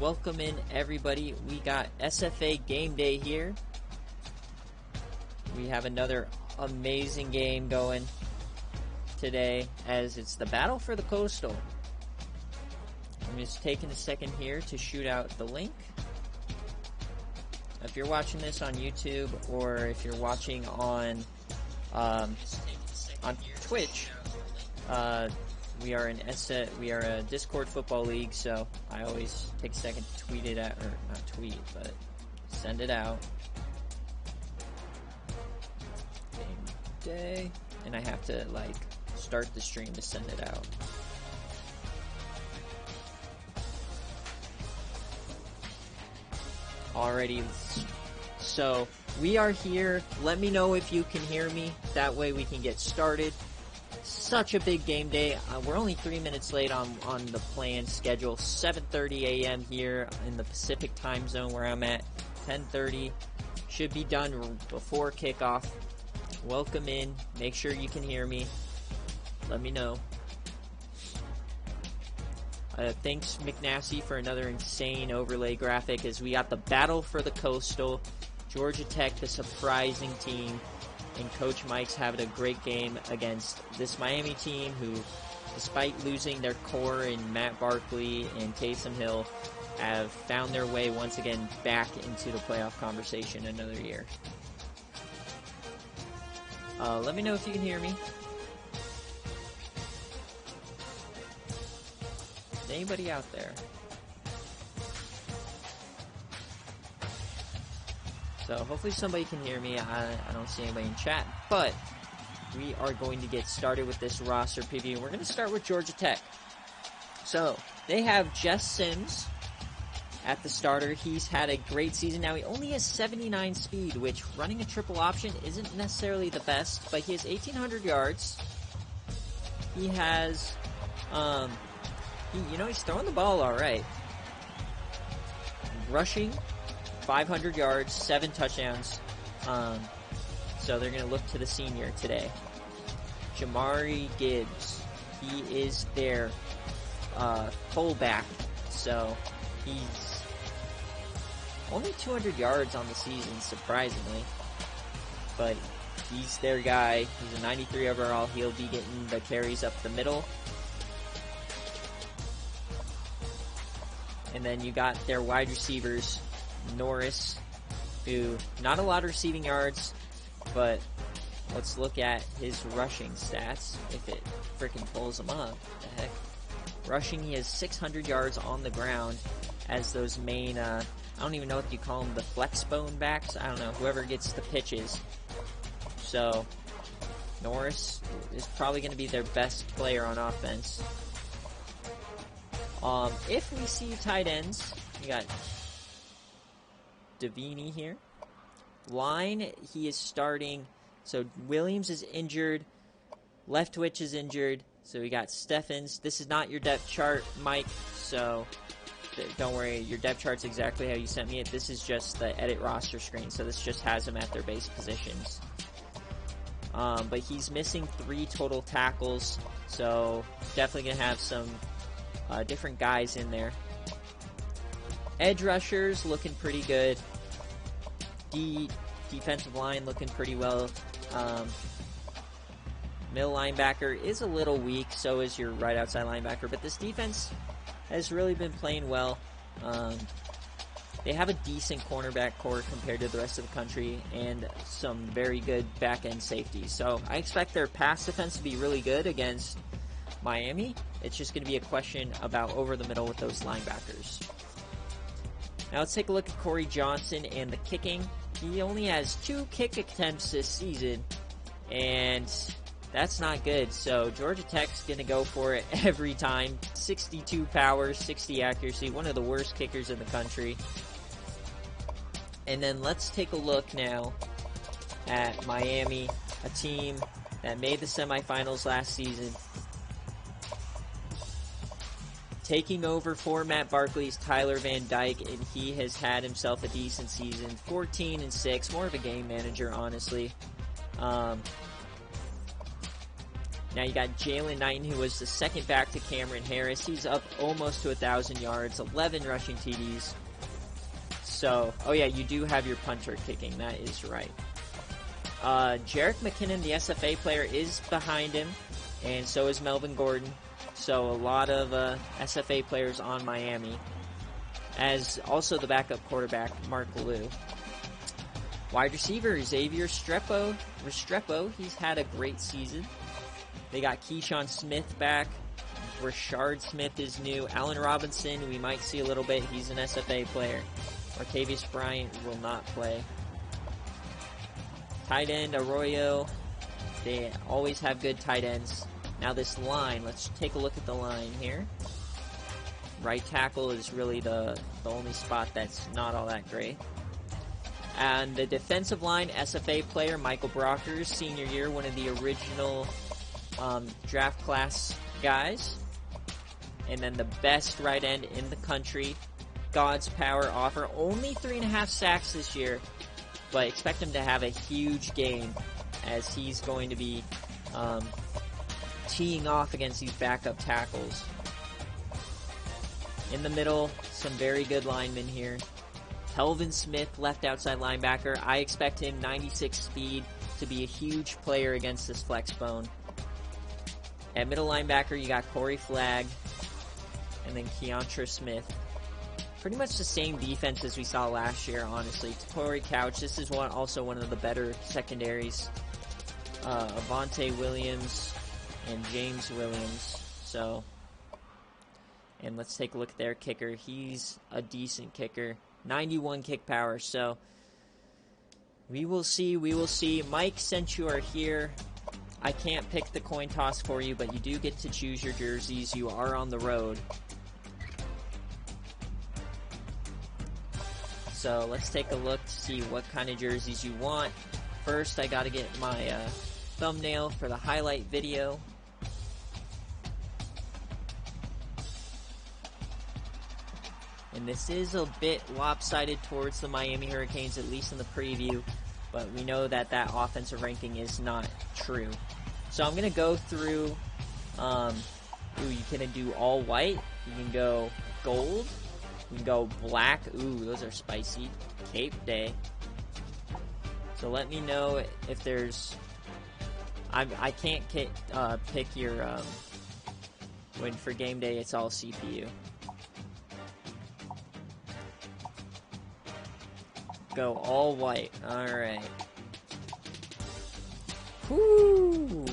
welcome in everybody. We got SFA Gameday here. We have another amazing game going today as it's the battle for the Coastal. I'm just taking a second here to shoot out the link. If you're watching this on YouTube or if you're watching on Twitch, we are a Discord football league, so I always take a second to tweet it out, or not tweet, but send it out. Gameday, and I have to like start the stream to send it out. Alrighty, so we are here. Let me know if you can hear me. That way we can get started. Such a big game day. We're only 3 minutes late on the planned schedule. 7:30 a.m. here in the Pacific time zone where I'm at. 10:30. Should be done before kickoff. Welcome in. Make sure you can hear me. Let me know. Thanks McNasty for another insane overlay graphic as we got the battle for the Coastal. Georgia Tech, the surprising team. And Coach Mike's having a great game against this Miami team who, despite losing their core in Matt Barkley and Taysom Hill, have found their way once again back into the playoff conversation another year. Let me know if you can hear me. Is anybody out there? So hopefully somebody can hear me. I don't see anybody in chat, but we are going to get started with this roster preview. We're going to start with Georgia Tech. So they have Jess Sims at the starter. He's had a great season. Now he only has 79 speed, which running a triple option isn't necessarily the best, but he has 1,800 yards. He has, he's throwing the ball all right. Rushing 500 yards, 7 touchdowns. So they're going to look to the senior today. Jamari Gibbs. He is their fullback. So he's only 200 yards on the season, surprisingly. But he's their guy. He's a 93 overall. He'll be getting the carries up the middle. And then you got their wide receivers. Norris, who not a lot of receiving yards, but let's look at his rushing stats if it freaking pulls him up. What the heck? Rushing, he has 600 yards on the ground as those main, I don't even know if you call them the flex bone backs. I don't know, whoever gets the pitches. So Norris is probably going to be their best player on offense. If we see tight ends, we got Davini here. Line, he is starting. So Williams is injured. Leftwich is injured. So we got Steffens. This is not your depth chart, Mike. So don't worry. Your depth chart's exactly how you sent me it. This is just the edit roster screen. So this just has them at their base positions. But he's missing 3 total tackles. So definitely going to have some different guys in there. Edge rushers looking pretty good. Defensive line looking pretty well. Middle linebacker is a little weak, so is your right outside linebacker, but this defense has really been playing well. They have a decent cornerback core compared to the rest of the country and some very good back-end safeties. So I expect their pass defense to be really good against Miami. It's just going to be a question about over the middle with those linebackers. Now let's take a look at Corey Johnson and the kicking. He only has 2 kick attempts this season, and that's not good. So Georgia Tech's going to go for it every time. 62 power, 60 accuracy, one of the worst kickers in the country. And then let's take a look now at Miami, a team that made the semifinals last season. Taking over for Matt Barkley's Tyler Van Dyke, and he has had himself a decent season. 14-6, more of a game manager, honestly. Now you got Jalen Knighton, who was the second back to Cameron Harris. He's up almost to 1,000 yards, 11 rushing TDs. So, oh yeah, you do have your punter kicking. That is right. Jerick McKinnon, the SFA player, is behind him, and so is Melvin Gordon. So a lot of SFA players on Miami, as also the backup quarterback, Mark Lou. Wide receiver, Xavier Restrepo. He's had a great season. They got Keyshawn Smith back. Rashard Smith is new. Allen Robinson, we might see a little bit. He's an SFA player. Martavius Bryant will not play. Tight end, Arroyo. They always have good tight ends. Now this line, let's take a look at the line here. Right tackle is really the only spot that's not all that great. And the defensive line, SFA player Michael Brockers, senior year, one of the original draft class guys. And then the best right end in the country, God's Power Offer. Only 3.5 sacks this year, but expect him to have a huge game as he's going to be teeing off against these backup tackles. In the middle, some very good linemen here. Telvin Smith, left outside linebacker. I expect him, 96 speed, to be a huge player against this flex bone. At middle linebacker, you got Corey Flagg and then Keontra Smith. Pretty much the same defense as we saw last year, honestly. Torrey Couch, this is also one of the better secondaries. Avante Williams and James Williams. So, and let's take a look at their kicker. He's a decent kicker. 91 kick power, so we will see. Mike, since you are here, I can't pick the coin toss for you, but you do get to choose your jerseys. You are on the road. So let's take a look to see what kind of jerseys you want. First, I gotta get my thumbnail for the highlight video. And this is a bit lopsided towards the Miami Hurricanes, at least in the preview. But we know that offensive ranking is not true. So I'm going to go through, you can do all white, you can go gold, you can go black, those are spicy, Cape Day. So let me know if there's, I can't pick your, when for game day it's all CPU. Go all white. Alright. Whoo!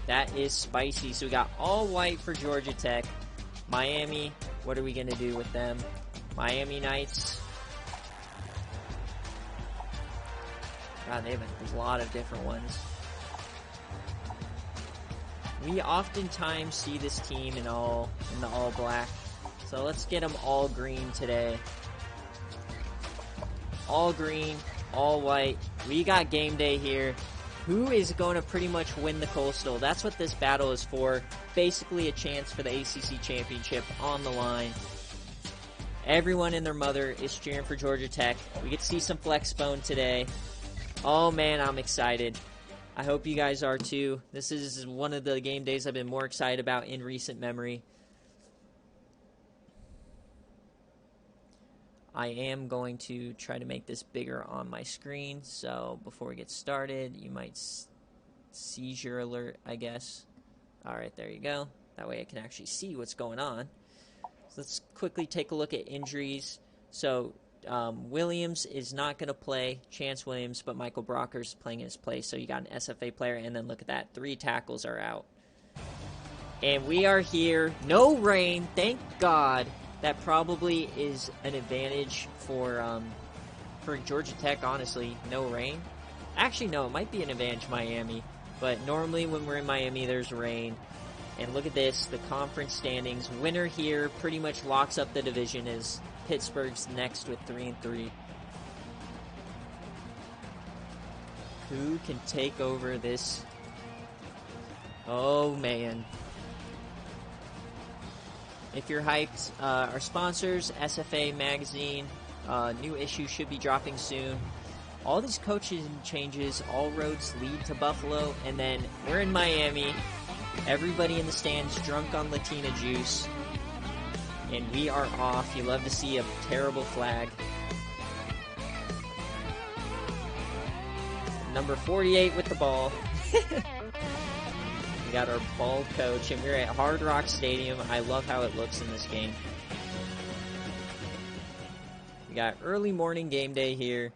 That is spicy. So we got all white for Georgia Tech. Miami, what are we going to do with them? Miami Knights. God, they have a lot of different ones. We oftentimes see this team in the all black. So let's get them all green today. All green, all white. We got game day here. Who is going to pretty much win the Coastal? That's what this battle is for. Basically a chance for the ACC Championship on the line. Everyone and their mother is cheering for Georgia Tech. We get to see some flex bone today. Oh man, I'm excited. I hope you guys are too. This is one of the game days I've been more excited about in recent memory. I am going to try to make this bigger on my screen, so before we get started, you might seizure alert, I guess. Alright, there you go. That way I can actually see what's going on. So let's quickly take a look at injuries. So, Williams is not going to play, Chance Williams, but Michael Brockers is playing in his place, so you got an SFA player, and then look at that, 3 tackles are out. And we are here, no rain, thank God. That probably is an advantage for Georgia Tech, honestly. No rain. Actually, no, it might be an advantage Miami. But normally when we're in Miami, there's rain. And look at this, the conference standings. Winner here pretty much locks up the division as Pittsburgh's next with 3-3. Who can take over this? Oh, man. If you're hyped, our sponsors, SFA Magazine, new issue should be dropping soon. all these coaching changes, all roads lead to Buffalo, and then we're in Miami. Everybody in the stands drunk on Latina juice, and we are off. You love to see a terrible flag. Number 48 with the ball. We got our bald coach, and we're at Hard Rock Stadium. I love how it looks in this game. We got early morning game day here.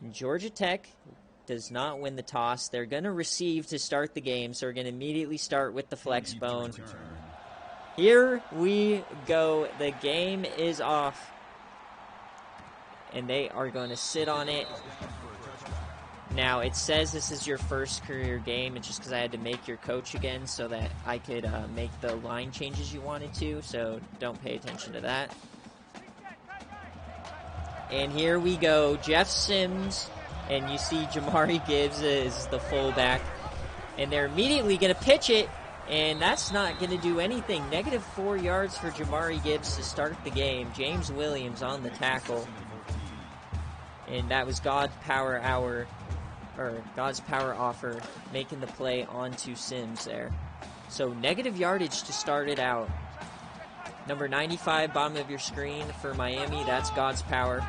And Georgia Tech does not win the toss. They're going to receive to start the game, so we're going to immediately start with the flex bone. Here we go. The game is off. And they are going to sit on it. Now, it says this is your first career game. It's just because I had to make your coach again so that I could make the line changes you wanted to. So don't pay attention to that. And here we go. Jeff Sims. And you see Jamari Gibbs is the fullback. And they're immediately going to pitch it. And that's not going to do anything. -4 yards for Jamari Gibbs to start the game. James Williams on the tackle. And that was God's power offer making the play onto Sims there. So negative yardage to start it out. Number 95, bottom of your screen for Miami. That's God's power.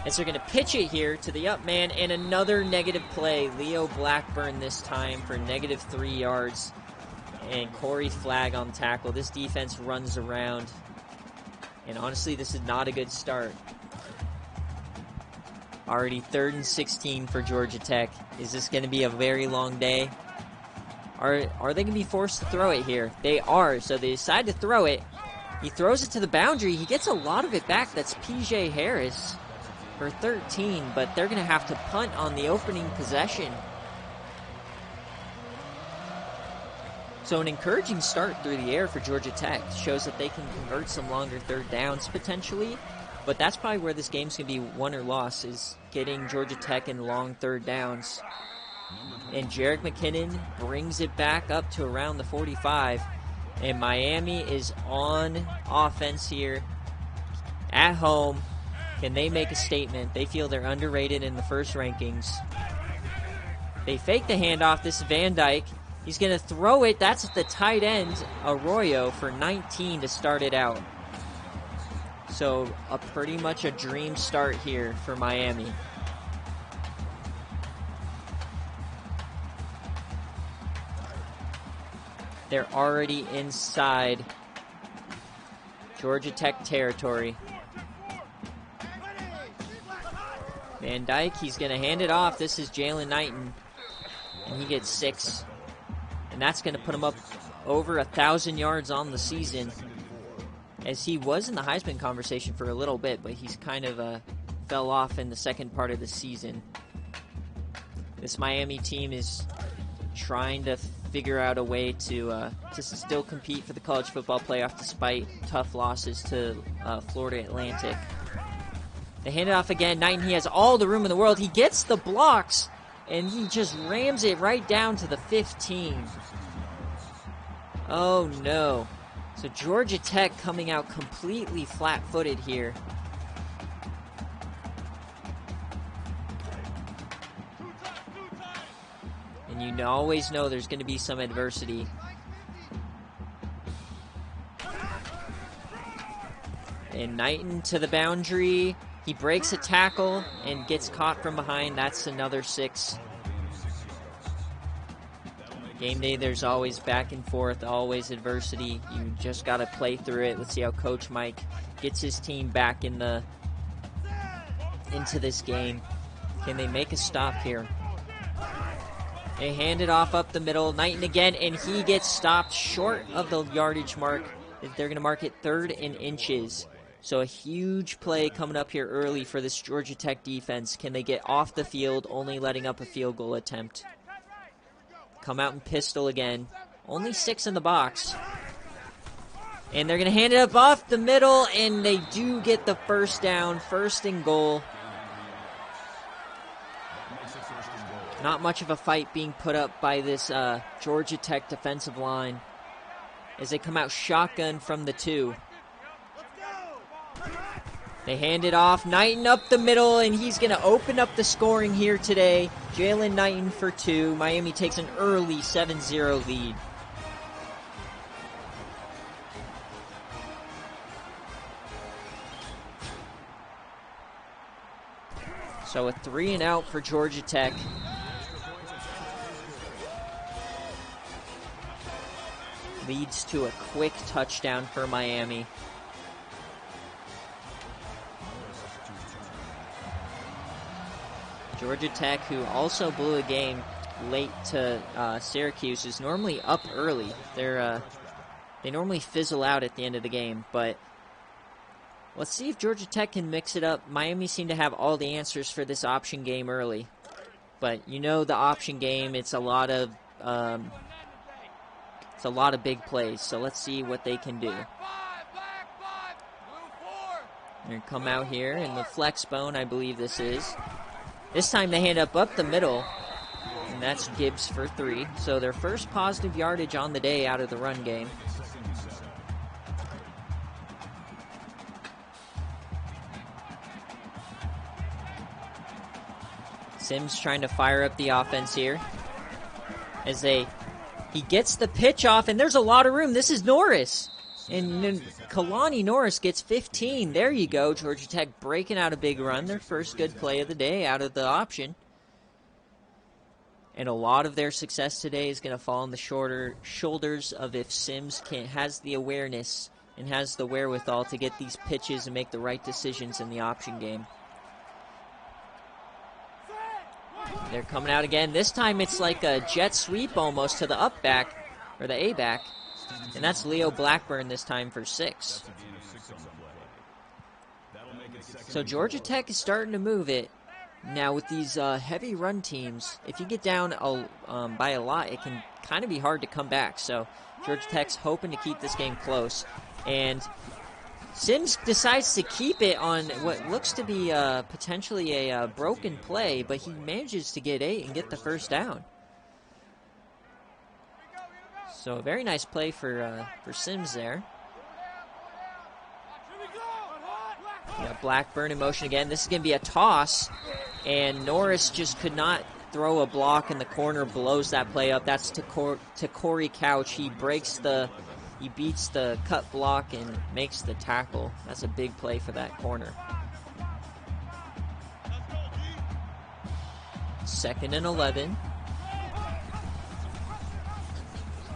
And so they're going to pitch it here to the up man, and another negative play. Leo Blackburn this time for -3 yards. And Corey Flagg on tackle. This defense runs around. And honestly, this is not a good start. Already 3rd and 16 for Georgia Tech. Is this going to be a very long day? Are they going to be forced to throw it here? They are, so they decide to throw it. He throws it to the boundary. He gets a lot of it back. That's PJ Harris for 13, but they're going to have to punt on the opening possession. So an encouraging start through the air for Georgia Tech. Shows that they can convert some longer third downs potentially. But that's probably where this game's going to be won or lost, is getting Georgia Tech in long third downs. And Jerick McKinnon brings it back up to around the 45. And Miami is on offense here at home. Can they make a statement? They feel they're underrated in the first rankings. They fake the handoff. This is Van Dyke. He's going to throw it. That's the tight end, Arroyo, for 19 to start it out. So pretty much a dream start here for Miami. They're already inside Georgia Tech territory. Van Dyke, he's going to hand it off. This is Jalen Knighton, and he gets 6. And that's going to put him up over 1,000 yards on the season, as he was in the Heisman conversation for a little bit, but he's kind of fell off in the second part of the season. This Miami team is trying to figure out a way to still compete for the college football playoff despite tough losses to Florida Atlantic. They hand it off again. Knighton, he has all the room in the world. He gets the blocks, and he just rams it right down to the 15. Oh, no. So Georgia Tech coming out completely flat-footed here. And you always know there's going to be some adversity. And Knighton to the boundary. He breaks a tackle and gets caught from behind. That's another 6. Game day, there's always back and forth, always adversity. You just got to play through it. Let's see how Coach Mike gets his team back into this game. Can they make a stop here? They hand it off up the middle. Knighton again, and he gets stopped short of the yardage mark. They're going to mark it 3rd and inches. So a huge play coming up here early for this Georgia Tech defense. Can they get off the field, only letting up a field goal attempt? Come out and pistol again. Only 6 in the box. And they're going to hand it up off the middle, and they do get the first down. 1st and goal. Not much of a fight being put up by this Georgia Tech defensive line as they come out shotgun from the 2. They hand it off. Knighton up the middle, and he's going to open up the scoring here today. Jalen Knighton for 2. Miami takes an early 7-0 lead. So a 3 and out for Georgia Tech. Leads to a quick touchdown for Miami. Georgia Tech, who also blew a game late to Syracuse, is normally up early. They normally fizzle out at the end of the game, but let's see if Georgia Tech can mix it up. Miami seemed to have all the answers for this option game early, but you know the option game, it's a lot of big plays. So let's see what they can do. They're gonna come out here in the flex bone, I believe this is. This time they hand up the middle, and that's Gibbs for 3. So their first positive yardage on the day out of the run game. Sims trying to fire up the offense here. As he gets the pitch off, and there's a lot of room. This is Norris. And Kalani Norris gets 15. There you go. Georgia Tech breaking out a big run. Their first good play of the day out of the option. And a lot of their success today is going to fall on the shoulders of if Sims has the awareness and has the wherewithal to get these pitches and make the right decisions in the option game. They're coming out again. This time it's like a jet sweep almost to the up back, or the A back. And that's Leo Blackburn this time for 6. So Georgia Tech is starting to move it. Now with these heavy run teams, if you get down by a lot, it can kind of be hard to come back. So Georgia Tech's hoping to keep this game close. And Sims decides to keep it on what looks to be potentially a broken play, but he manages to get 8 and get the first down. So a very nice play for Sims there. Yeah, Blackburn in motion again. This is going to be a toss, and Norris just could not throw a block in the corner, blows that play up. That's to Corey Couch. He beats the cut block and makes the tackle. That's a big play for that corner. 2nd and 11.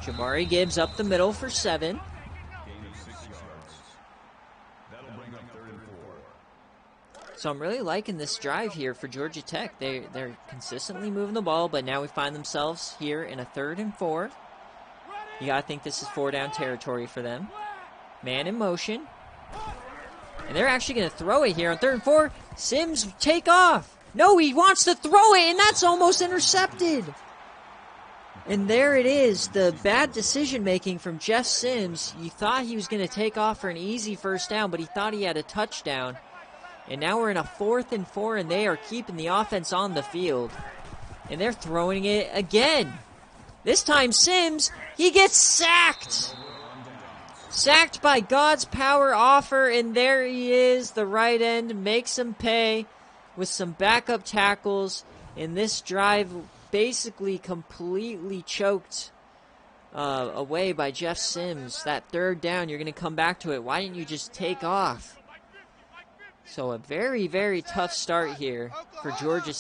Jamari Gibbs up the middle for 7. So I'm really liking this drive here for Georgia Tech. They're consistently moving the ball, but now we find themselves here in a 3rd and 4. You gotta think this is 4-down territory for them. Man in motion. And they're actually gonna throw it here on 3rd and 4. Sims take off. No, he wants to throw it, and that's almost intercepted. And there it is, the bad decision-making from Jeff Sims. You thought he was going to take off for an easy first down, but he thought he had a touchdown. And now we're in a 4th and 4, and they are keeping the offense on the field. And they're throwing it again. This time Sims, he gets sacked. Sacked by God's power offer, and there he is. The right end makes him pay with some backup tackles. And this drive basically completely choked away by Jeff Sims. That 3rd down, you're going to come back to it. Why didn't you just take off? So a very, very tough start here for Georgia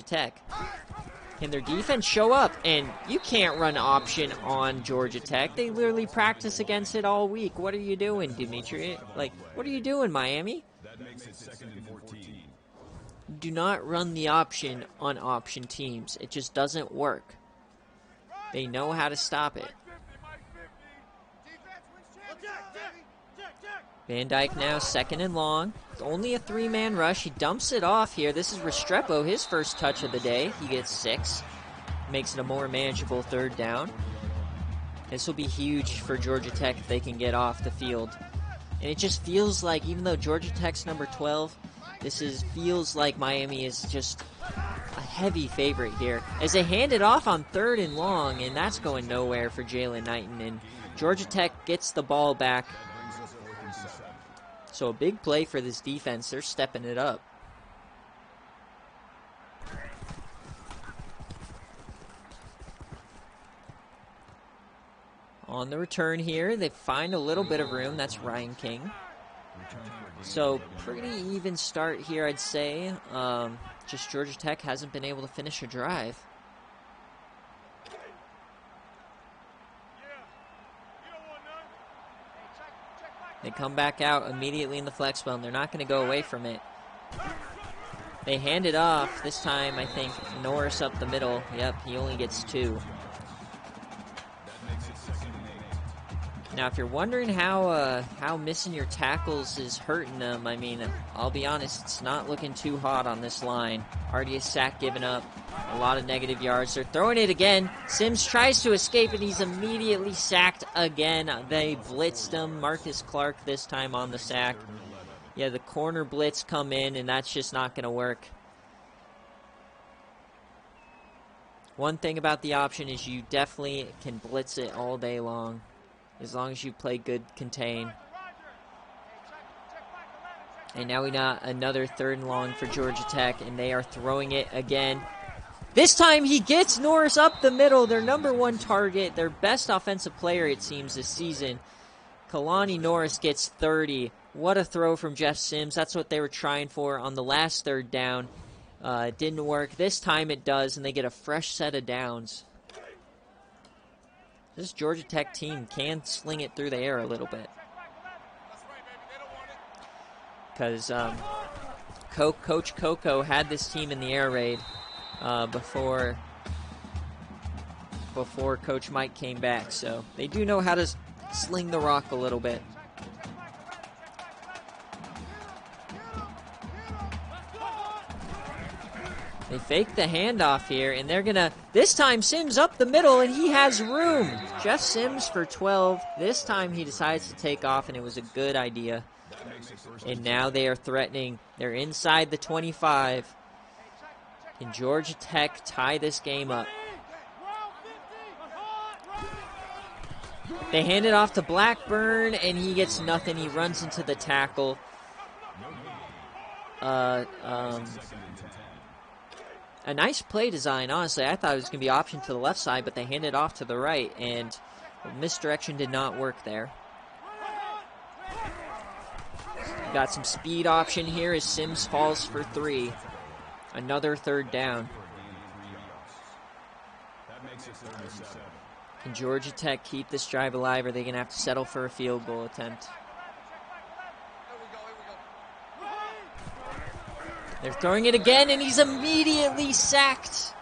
Tech. Can their defense show up? And you can't run option on Georgia Tech. They literally practice against it all week. What are you doing, Dimitri? Like, what are you doing, Miami? That makes it 2nd and 14. Do not run the option on option teams. It just doesn't work. They know how to stop it. Van Dyke now 2nd and long. It's only a 3-man rush. He dumps it off here. This is Restrepo, his first touch of the day. He gets 6. Makes it a more manageable 3rd down. This will be huge for Georgia Tech if they can get off the field. And it just feels like, even though Georgia Tech's number 12, feels like Miami is just a heavy favorite here. As they hand it off on 3rd and long, and that's going nowhere for Jalen Knighton. And Georgia Tech gets the ball back. So a big play for this defense. They're stepping it up. On the return here, they find a little bit of room. That's Ryan King. So pretty even start here, I'd say. Just Georgia Tech hasn't been able to finish a drive. They come back out immediately in the flex spell, and they're not going to go away from it. They hand it off. This time, I think, Norris up the middle. Yep, he only gets 2. Now, if you're wondering how missing your tackles is hurting them, I mean, I'll be honest, it's not looking too hot on this line. Already a sack given up, a lot of negative yards. They're throwing it again. Sims tries to escape, and he's immediately sacked again. They blitzed him. Marcus Clark this time on the sack. Yeah, the corner blitz come in, and that's just not going to work. One thing about the option is you definitely can blitz it all day long, as long as you play good contain. And now we got another 3rd and long for Georgia Tech, and they are throwing it again. This time he gets Norris up the middle, their #1 target, their best offensive player, it seems, this season. Kalani Norris gets 30. What a throw from Jeff Sims. That's what they were trying for on the last 3rd down. It didn't work. This time it does, and they get a fresh set of downs. This Georgia Tech team can sling it through the air a little bit. Because Coach Coco had this team in the air raid before Coach Mike came back. So they do know how to sling the rock a little bit. They fake the handoff here, and they're going to... This time, Sims up the middle, and he has room. Jeff Sims for 12. This time, he decides to take off, and it was a good idea. And now they are threatening. They're inside the 25. Can Georgia Tech tie this game up? They hand it off to Blackburn, and he gets nothing. He runs into the tackle. A nice play design, honestly. I thought it was going to be option to the left side, but they handed it off to the right, and misdirection did not work there. Got some speed option here as Sims falls for 3. Another 3rd down. Can Georgia Tech keep this drive alive, or are they going to have to settle for a field goal attempt? They're throwing it again, and he's immediately sacked.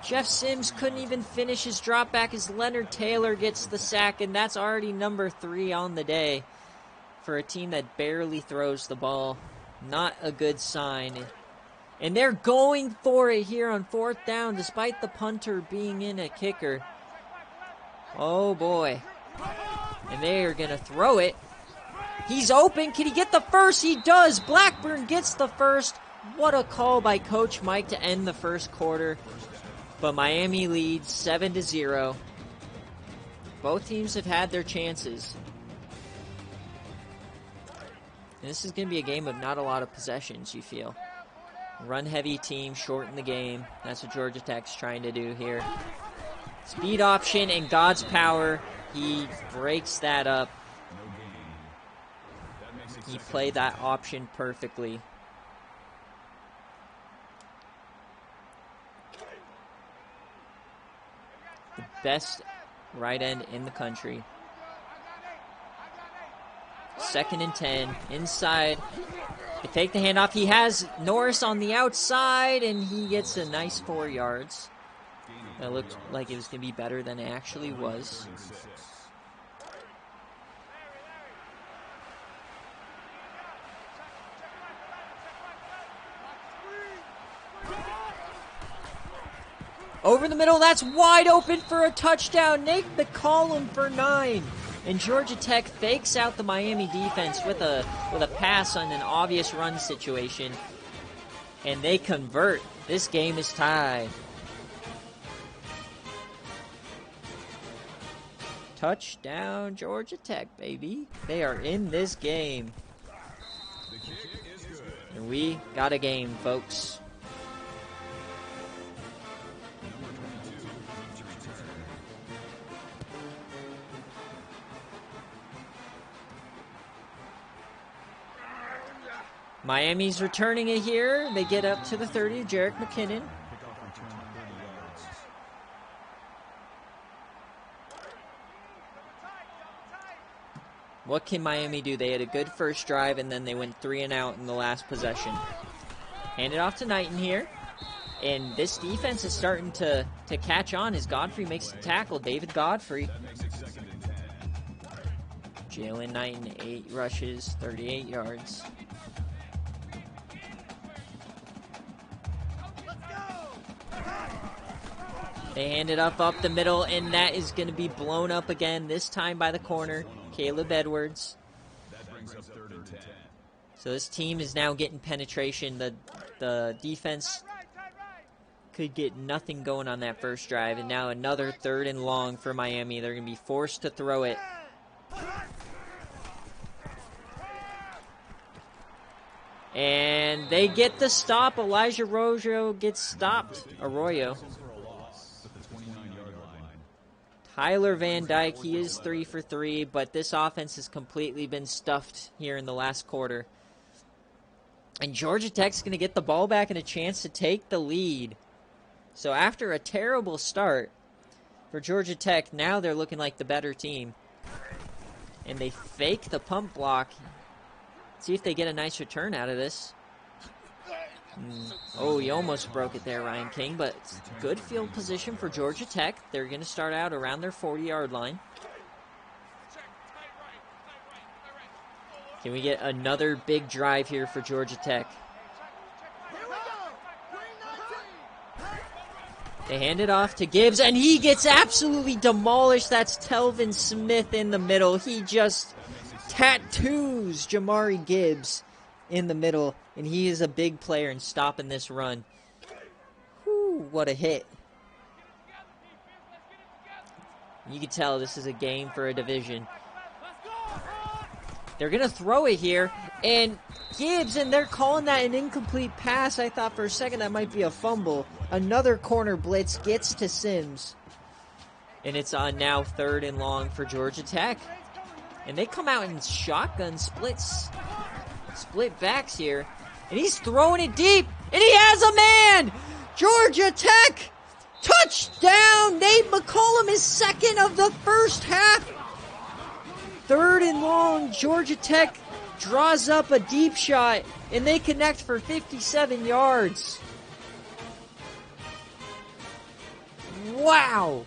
Jeff Sims couldn't even finish his drop back as Leonard Taylor gets the sack, and that's already #3 on the day for a team that barely throws the ball. Not a good sign. And they're going for it here on 4th down, despite the punter being in a kicker. Oh, boy. And they are going to throw it. He's open. Can he get the first? He does. Blackburn gets the first. What a call by Coach Mike to end the first quarter. But Miami leads 7-0. Both teams have had their chances. And this is going to be a game of not a lot of possessions, you feel. Run-heavy team, shorten the game. That's what Georgia Tech's trying to do here. Speed option and God's power. He breaks that up. He played that option perfectly. The best right end in the country. 2nd and 10, inside. They take the handoff. He has Norris on the outside, and he gets a nice 4 yards. That looked like it was going to be better than it actually was. Over the middle, that's wide open for a touchdown. Nate McCollum for 9. And Georgia Tech fakes out the Miami defense with a pass on an obvious run situation. And they convert. This game is tied. Touchdown, Georgia Tech, baby. They are in this game. And we got a game, folks. Miami's returning it here. They get up to the 30, Jerick McKinnon. What can Miami do? They had a good first drive, and then they went 3 and out in the last possession. Hand it off to Knighton here. And this defense is starting to catch on as Godfrey makes the tackle. David Godfrey. Jalen Knighton, 8 rushes, 38 yards. They hand it up the middle, and that is going to be blown up again, this time by the corner, Caleb Edwards. So this team is now getting penetration. The defense could get nothing going on that first drive, and now another 3rd and long for Miami. They're going to be forced to throw it. And they get the stop. Elijah Arroyo gets stopped. Arroyo. Tyler Van Dyke, he is 3 for 3, but this offense has completely been stuffed here in the last quarter. And Georgia Tech's going to get the ball back and a chance to take the lead. So after a terrible start for Georgia Tech, now they're looking like the better team. And they fake the pump block. See if they get a nice return out of this. Oh, he almost broke it there, Ryan King, but good field position for Georgia Tech. They're going to start out around their 40-yard line. Can we get another big drive here for Georgia Tech? They hand it off to Gibbs, and he gets absolutely demolished. That's Telvin Smith in the middle. He just tattoos Jamari Gibbs in the middle, and he is a big player in stopping this run. Whew, what a hit. You can tell this is a game for a division. They're going to throw it here, and Gibbs, and they're calling that an incomplete pass. I thought for a second that might be a fumble. Another corner blitz gets to Sims. And it's on now 3rd and long for Georgia Tech. And they come out in shotgun splits. Split backs here. And he's throwing it deep. And he has a man! Georgia Tech! Touchdown! Nate McCollum is 2nd of the first half. 3rd and long. Georgia Tech draws up a deep shot. And they connect for 57 yards. Wow!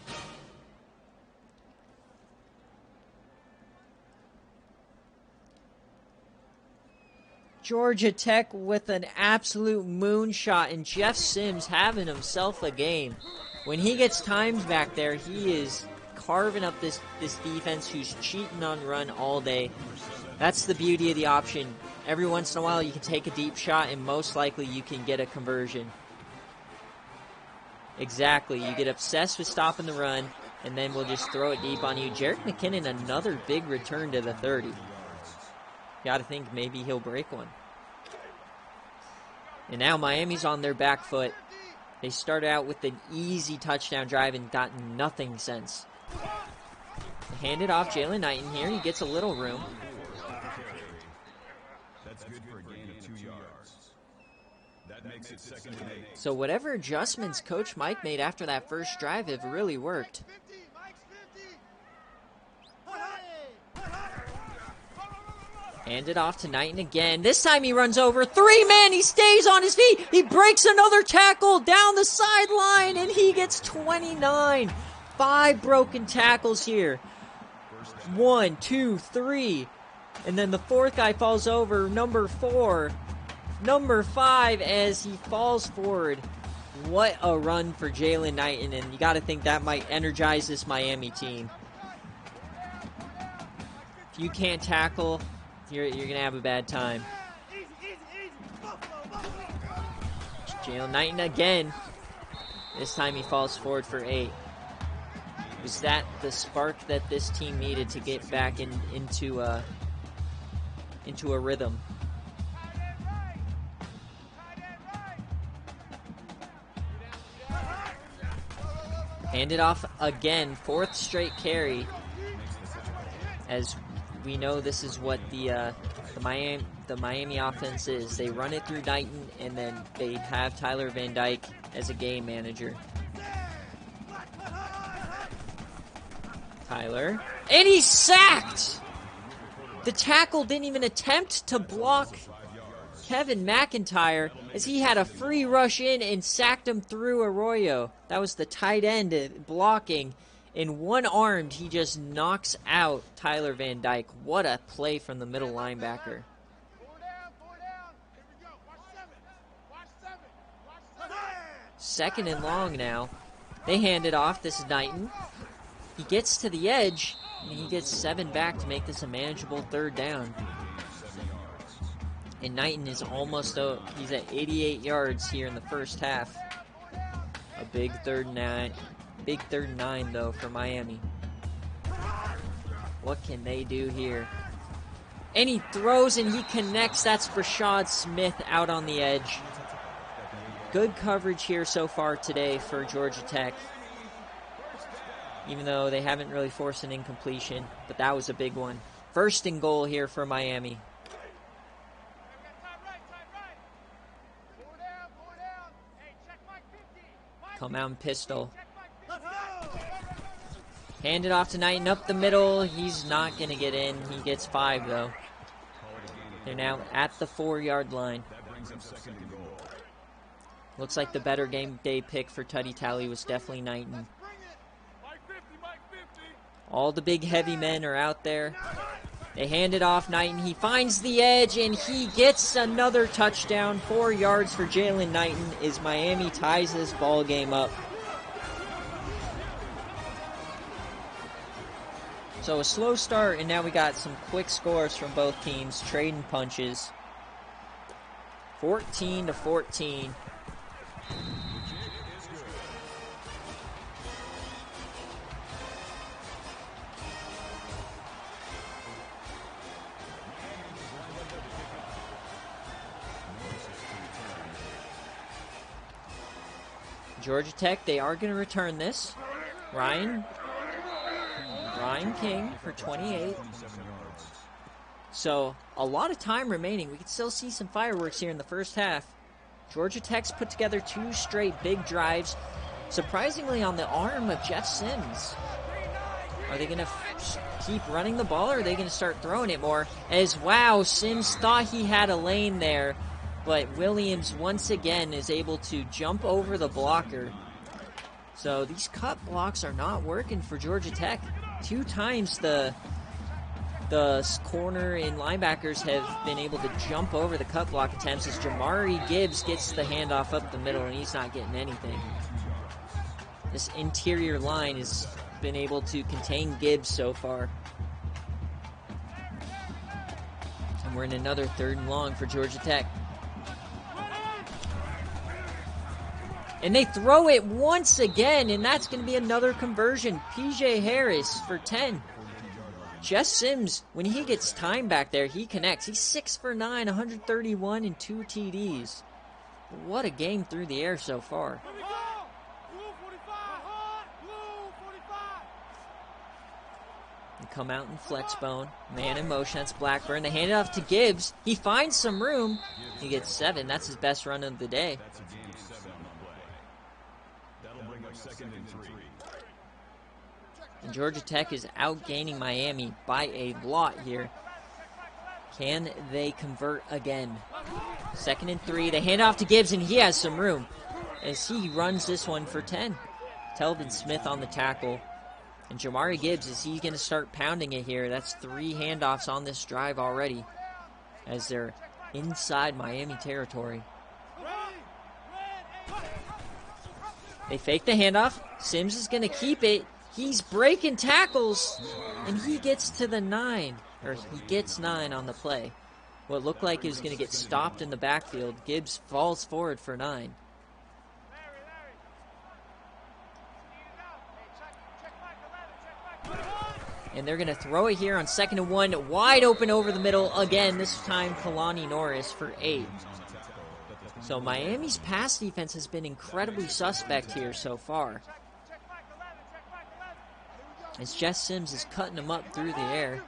Georgia Tech with an absolute moonshot, and Jeff Sims having himself a game. When he gets timed back there, he is carving up this defense who's cheating on run all day. That's the beauty of the option. Every once in a while you can take a deep shot, and most likely you can get a conversion. Exactly. You get obsessed with stopping the run, and then we'll just throw it deep on you. Jerick McKinnon, another big return to the 30. Got to think maybe he'll break one. And now Miami's on their back foot. They started out with an easy touchdown drive and got nothing since. Hand it off, Jalen Knighton here. He gets a little room. That's good for a gain of 2 yards. That makes it 2nd and 8. So whatever adjustments Coach Mike made after that first drive have really worked. Hand it off to Knighton again. This time he runs over 3 men. He stays on his feet. He breaks another tackle down the sideline, and he gets 29. 5 broken tackles here. 1, 2, 3. And then the 4th guy falls over. Number 4. Number 5 as he falls forward. What a run for Jalen Knighton, and you got to think that might energize this Miami team. If you can't tackle, you're going to have a bad time. Jalen Knighton again. This time he falls forward for 8. Was that the spark that this team needed to get back into a rhythm? Hand it off again, 4th straight carry. As we know, this is what the Miami offense is. They run it through Knighton, and then they have Tyler Van Dyke as a game manager. Tyler, and he's sacked! The tackle didn't even attempt to block Kevin McIntyre, as he had a free rush in and sacked him through Arroyo. That was the tight end blocking. In one-armed, he just knocks out Tyler Van Dyke. What a play from the middle linebacker. Second and long now. They hand it off. This is Knighton. He gets to the edge, and he gets 7 back to make this a manageable 3rd down. And Knighton is almost out. He's at 88 yards here in the first half. A big 3rd and 9 though for Miami. What can they do here? And he throws and he connects. That's Brashad Smith out on the edge. Good coverage here so far today for Georgia Tech. Even though they haven't really forced an incompletion, but that was a big one. 1st and goal here for Miami. Come out and pistol. Hand it off to Knighton up the middle. He's not going to get in. He gets 5 though. They're now at the 4-yard line. Looks like the better game day pick for Tutty Tally was definitely Knighton. All the big heavy men are out there. They hand it off. Knighton, he finds the edge, and he gets another touchdown. 4 yards for Jalen Knighton as Miami ties this ball game up. So a slow start, and now we got some quick scores from both teams, trading punches. 14-14. Georgia Tech, they are going to return this. Ryan King for 28. So, a lot of time remaining. We can still see some fireworks here in the first half. Georgia Tech's put together 2 straight big drives, surprisingly on the arm of Jeff Sims. Are they going to keep running the ball, or are they going to start throwing it more? As, wow, Sims thought he had a lane there, but Williams once again is able to jump over the blocker. So these cut blocks are not working for Georgia Tech. 2 times the corner and linebackers have been able to jump over the cut block attempts as Jamari Gibbs gets the handoff up the middle, and he's not getting anything. This interior line has been able to contain Gibbs so far. And we're in another 3rd and long for Georgia Tech. And they throw it once again, and that's going to be another conversion. PJ Harris for 10. Jess Sims, when he gets time back there, he connects. He's 6 for 9, 131 and 2 TDs. What a game through the air so far. They come out in flex bone. Man in motion, that's Blackburn. They hand it off to Gibbs. He finds some room. He gets 7. That's his best run of the day. And Georgia Tech is outgaining Miami by a lot here. Can they convert again? 2nd and 3. They hand off to Gibbs, and he has some room as he runs this one for 10. Telvin Smith on the tackle. And Jamari Gibbs, is he going to start pounding it here? That's 3 handoffs on this drive already as they're inside Miami territory. They fake the handoff. Sims is going to keep it. He's breaking tackles, and he gets to the 9. Or he gets 9 on the play. What looked like he was going to get stopped in the backfield. Gibbs falls forward for 9. And they're going to throw it here on 2nd and 1. Wide open over the middle again. This time Kalani Norris for 8. So Miami's pass defense has been incredibly suspect here so far. as Jess Sims is cutting him up through the air.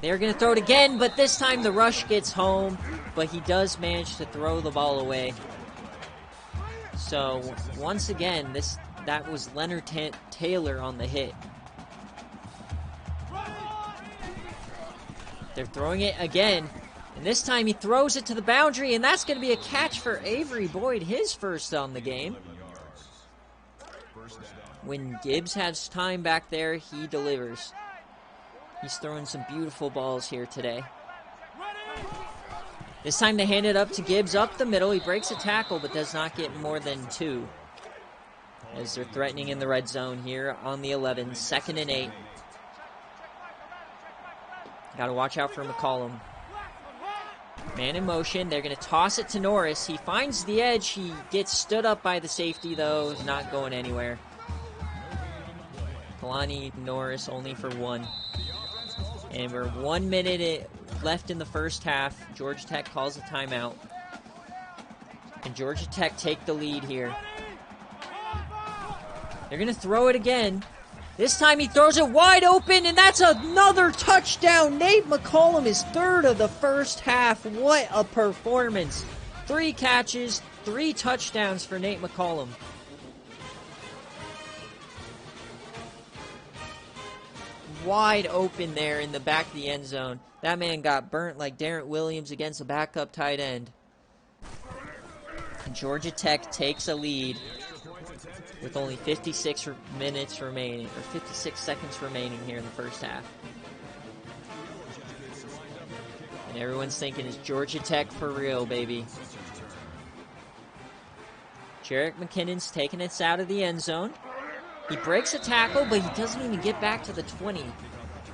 They're going to throw it again, but this time the rush gets home, but he does manage to throw the ball away. So, once again, that was Leonard Taylor on the hit. They're throwing it again, and this time he throws it to the boundary, and that's going to be a catch for Avery Boyd, his first on the game. When Gibbs has time back there, he delivers. He's throwing some beautiful balls here today. This time they hand it up to Gibbs up the middle. He breaks a tackle but does not get more than 2. As they're threatening in the red zone here on the 11. 2nd and 8. Got to watch out for McCollum. Man in motion. They're going to toss it to Norris. He finds the edge. He gets stood up by the safety, though. He's not going anywhere. Kalani Norris only for 1. And we're 1 minute left in the first half. Georgia Tech calls a timeout. And Georgia Tech take the lead here. They're going to throw it again. This time he throws it wide open, and that's another touchdown. Nate McCollum is 3rd of the first half. What a performance. 3 catches, 3 touchdowns for Nate McCollum. Wide open there in the back of the end zone. That man got burnt like Darren Williams against a backup tight end. And Georgia Tech takes a lead with only 56 minutes remaining, or 56 seconds remaining here in the first half. And everyone's thinking, is Georgia Tech for real, baby? Jarek McKinnon's taking it out of the end zone. He breaks a tackle, but he doesn't even get back to the 20.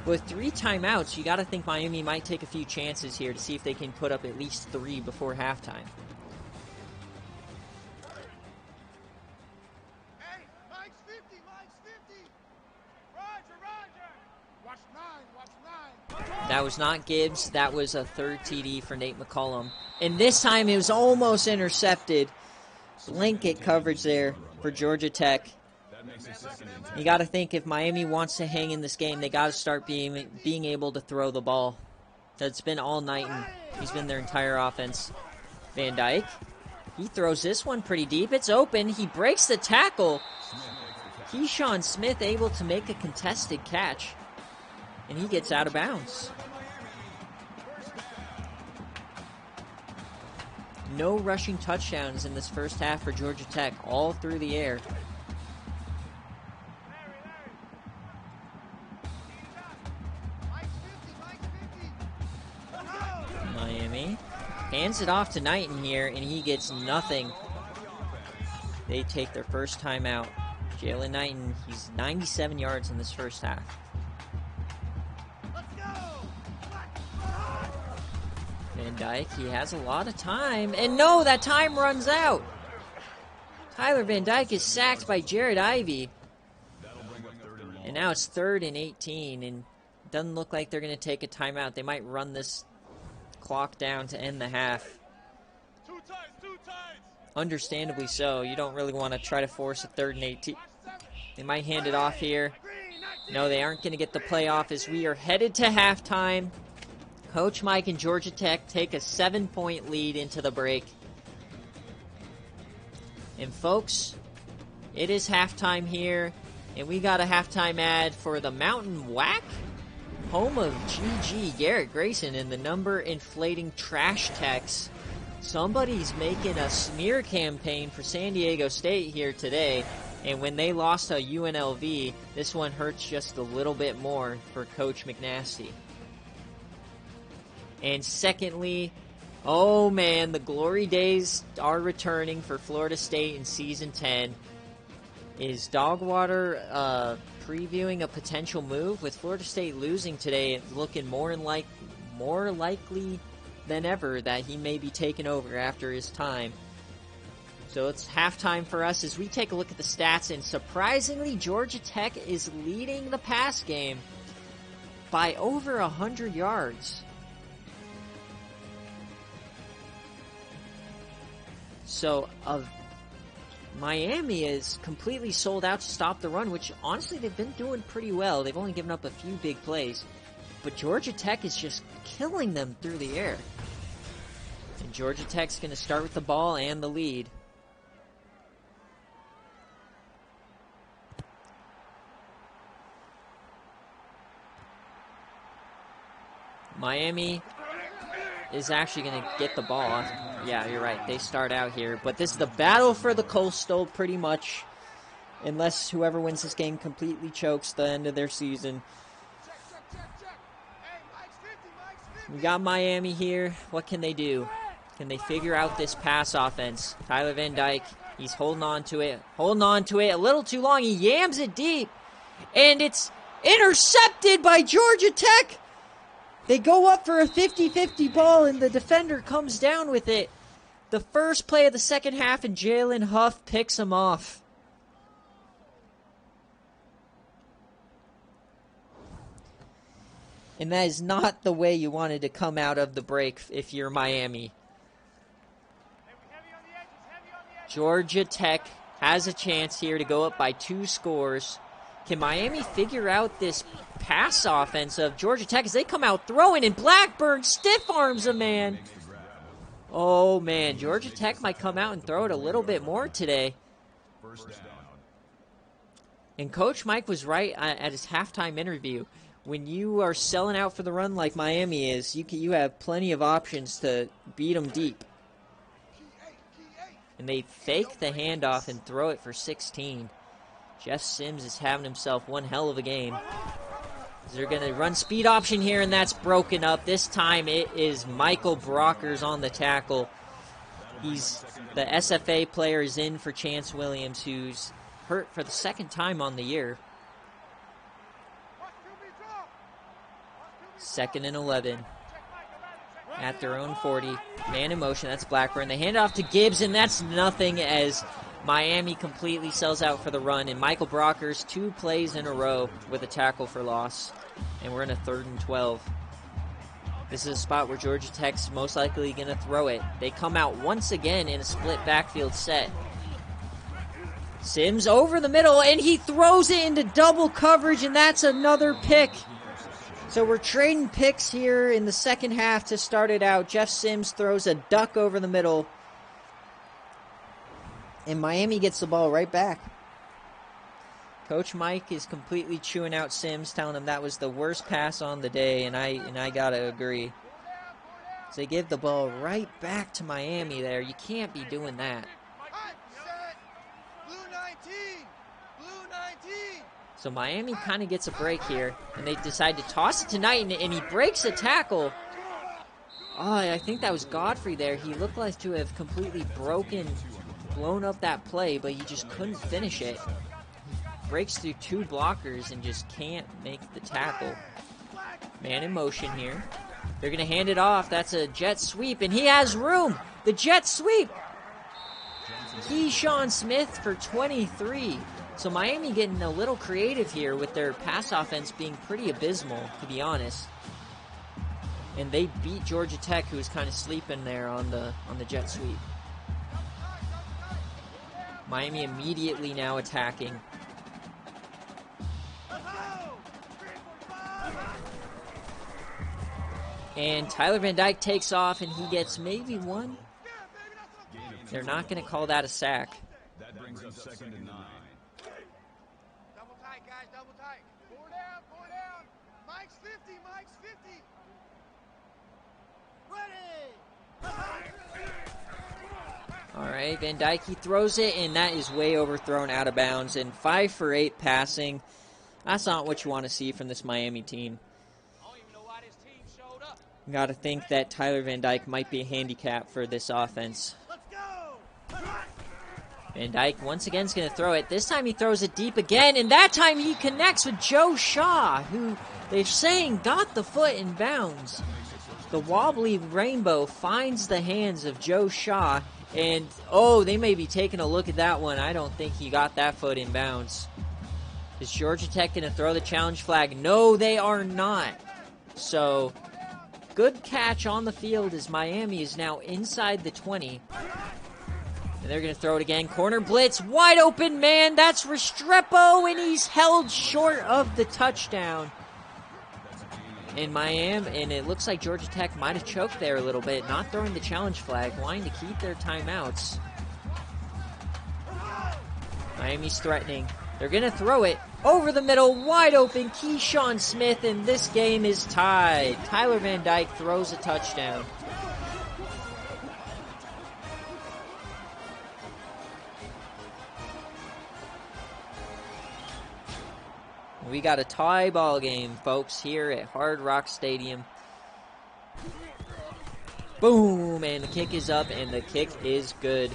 With 3 timeouts, you got to think Miami might take a few chances here to see if they can put up at least 3 before halftime. Hey, Mike's 50, Mike's 50. Roger. Watch 9. That was not Gibbs. That was a 3rd TD for Nate McCollum. And this time it was almost intercepted. Blanket coverage there for Georgia Tech. You got to think if Miami wants to hang in this game, they got to start being able to throw the ball. That's been all night, and he's been their entire offense. Van Dyke, he throws this one pretty deep. It's open. He breaks the tackle. Keyshawn Smith able to make a contested catch, and he gets out of bounds. No rushing touchdowns in this first half for Georgia Tech, all through the air. Miami hands it off to Knighton here, and he gets nothing. They take their first timeout. Jalen Knighton, he's 97 yards in this first half. Van Dyke, he has a lot of time. And no, that time runs out. Tyler Van Dyke is sacked by Jared Ivey. And now it's 3rd and 18, and it doesn't look like they're going to take a timeout. They might run this clock down to end the half. Two times. Understandably so. You don't really want to try to force a 3rd and 18. They might hand it off here. No, they aren't going to get the play off as we are headed to halftime. Coach Mike and Georgia Tech take a 7-point lead into the break. And folks, it is halftime here, and we got a halftime ad for the Mountain Whack, home of GG Garrett Grayson and the number inflating trash text. Somebody's making a smear campaign for San Diego State here today, and when they lost to UNLV, this one hurts just a little bit more for Coach McNasty. And secondly, oh man, the glory days are returning for Florida State in Season 10. Is Dogwater previewing a potential move? With Florida State losing today, it's looking more likely than ever that he may be taken over after his time. So it's halftime for us as we take a look at the stats, and surprisingly, Georgia Tech is leading the pass game by over 100 yards. So Miami is completely sold out to stop the run, which honestly they've been doing pretty well. They've only given up a few big plays. But Georgia Tech is just killing them through the air. And Georgia Tech's going to start with the ball and the lead. Miami is actually going to get the ball. Yeah, you're right. They start out here. But this is the battle for the Coastal, pretty much. Unless whoever wins this game completely chokes the end of their season. We got Miami here. What can they do? Can they figure out this pass offense? Tyler Van Dyke, he's holding on to it. Holding on to it a little too long. He yams it deep. And it's intercepted by Georgia Tech. They go up for a 50-50 ball, and the defender comes down with it. The first play of the second half, and Jalen Huff picks him off. And that is not the way you wanted to come out of the break if you're Miami. Georgia Tech has a chance here to go up by 2 scores. Can Miami figure out this pass offense of Georgia Tech as they come out throwing, and Blackburn stiff arms a man? Oh man, Georgia Tech might come out and throw it a little bit more today. And Coach Mike was right at his halftime interview. When you are selling out for the run like Miami is, you have plenty of options to beat them deep. And they fake the handoff and throw it for 16. Jeff Sims is having himself one hell of a game. They're going to run speed option here, and that's broken up. This time it is Michael Brockers on the tackle. The SFA player is in for Chance Williams, who's hurt for the second time on the year. 2nd and 11. At their own 40. Man in motion, that's Blackburn. They hand it off to Gibbs, and that's nothing as Miami completely sells out for the run. And Michael Brockers, 2 plays in a row with a tackle for loss. And we're in a 3rd and 12. This is a spot where Georgia Tech's most likely going to throw it. They come out once again in a split backfield set. Sims over the middle, and he throws it into double coverage, and that's another pick. So we're trading picks here in the second half to start it out. Jeff Sims throws a duck over the middle. And Miami gets the ball right back. Coach Mike is completely chewing out Sims, telling him that was the worst pass on the day, and I gotta agree. So they give the ball right back to Miami there. You can't be doing that. So Miami kind of gets a break here, and they decide to toss it to Knight, and he breaks a tackle. Oh, I think that was Godfrey there. He looked like to have completely blown up that play, but he just couldn't finish it. He breaks through 2 blockers and just can't make the tackle. Man in motion here. They're going to hand it off. That's a jet sweep, and he has room. The jet sweep. Keyshawn Smith for 23. So Miami getting a little creative here with their pass offense being pretty abysmal, to be honest. And they beat Georgia Tech, who was kind of sleeping there on the jet sweep. Miami immediately now attacking. And Tyler Van Dyke takes off, and he gets maybe 1. They're not going to call that a sack. That brings up 2nd and 9. Double tight, guys, double tight. 4 down, 4 down. Mike's 50, Mike's 50. Ready. All right, Van Dyke, he throws it, and that is way overthrown out of bounds. And 5 for 8 passing. That's not what you want to see from this Miami team. I don't even know why this team showed up. Got to think that Tyler Van Dyke might be a handicap for this offense. Let's go. Van Dyke once again is going to throw it. This time he throws it deep again, and that time he connects with Joe Shaw, who they're saying got the foot in bounds. The wobbly rainbow finds the hands of Joe Shaw, and oh, they may be taking a look at that one. I don't think he got that foot in bounds. Is Georgia Tech going to throw the challenge flag? No, they are not. So, good catch on the field as Miami is now inside the 20. And they're going to throw it again. Corner blitz. Wide open man. That's Restrepo. And he's held short of the touchdown. In Miami. And it looks like Georgia Tech might have choked there a little bit. Not throwing the challenge flag. Wanting to keep their timeouts. Miami's threatening. They're going to throw it over the middle. Wide open. Keyshawn Smith. And this game is tied. Tyler Van Dyke throws a touchdown. We got a tie ball game, folks, here at Hard Rock Stadium. Boom, and the kick is up, and the kick is good.